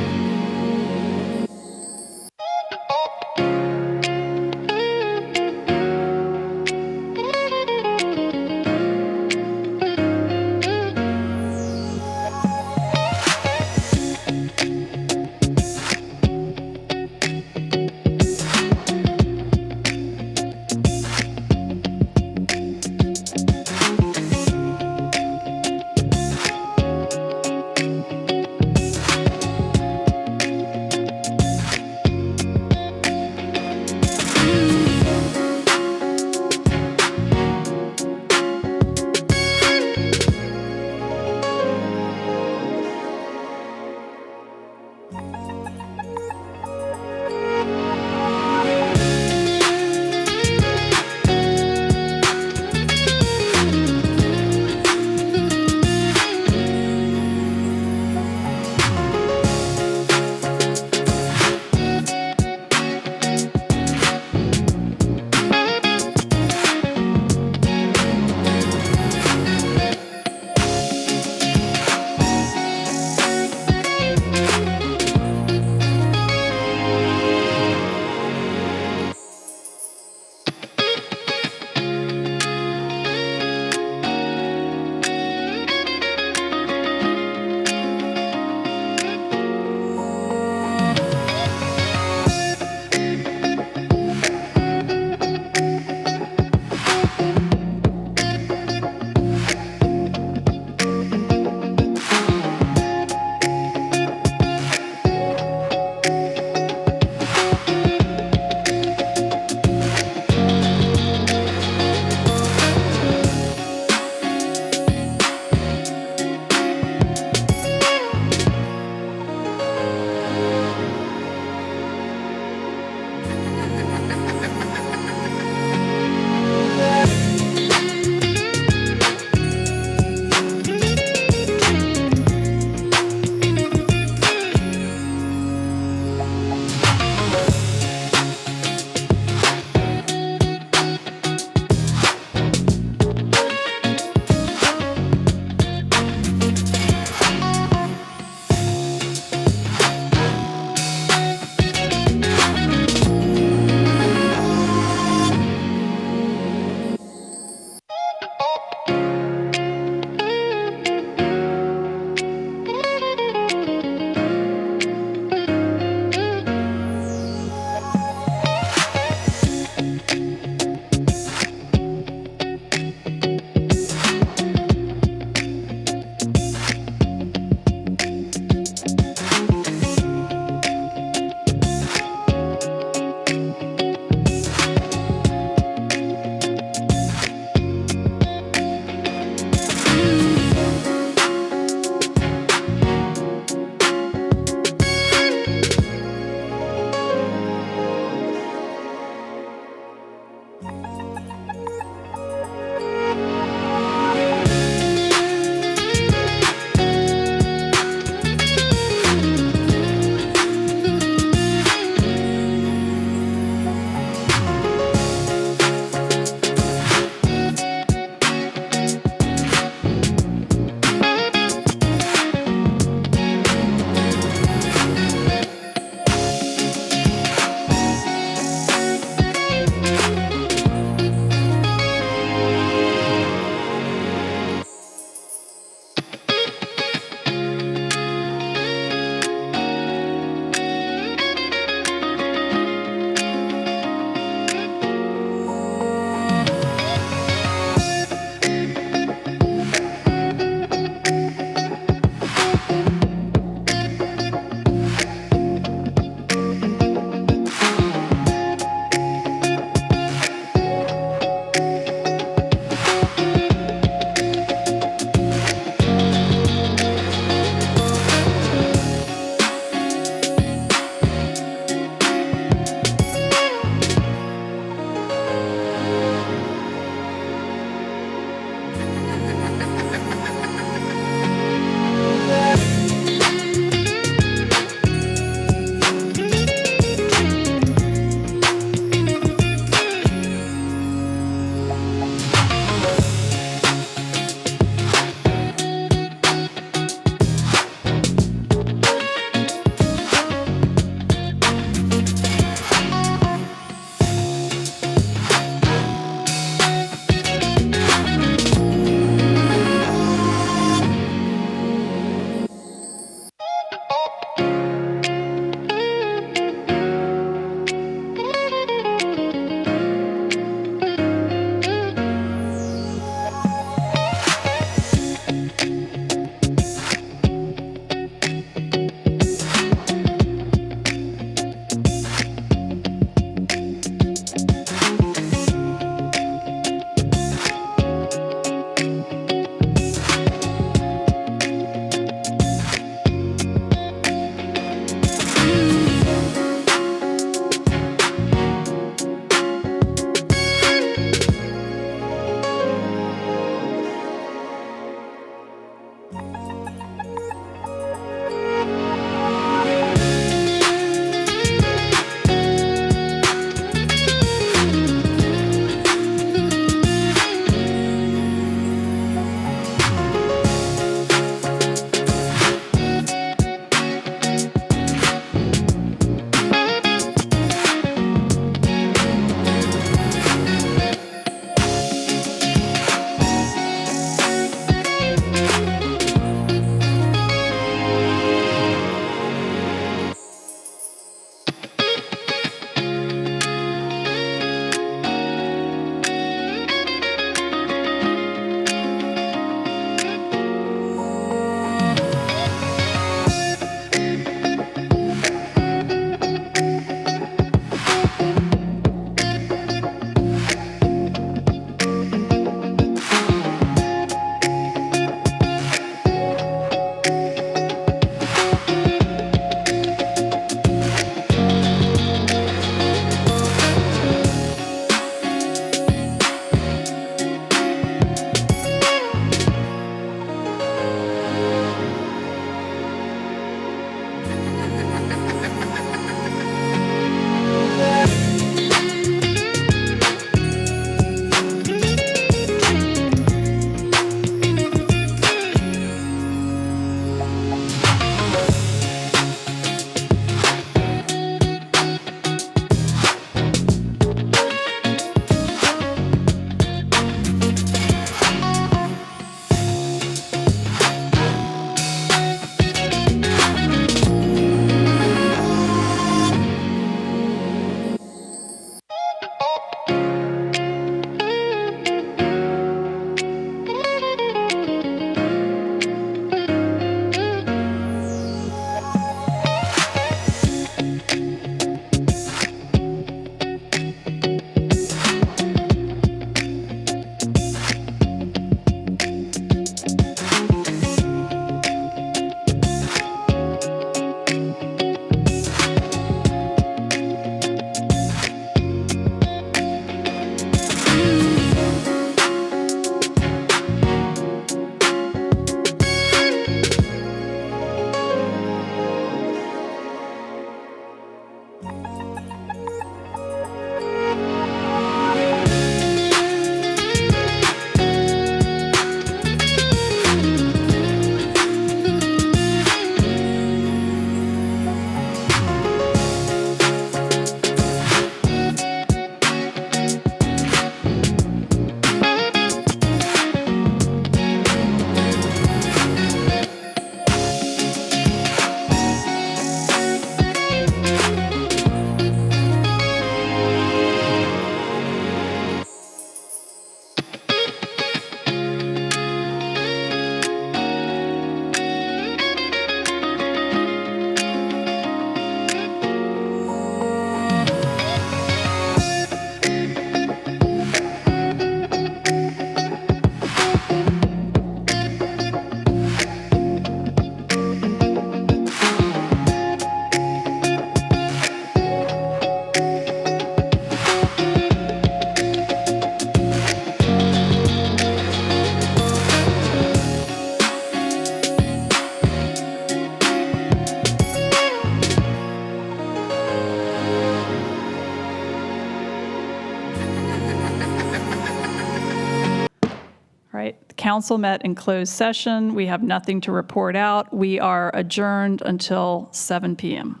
council met in closed session. We have nothing to report out. We are adjourned until 7 p.m.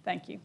Thank you.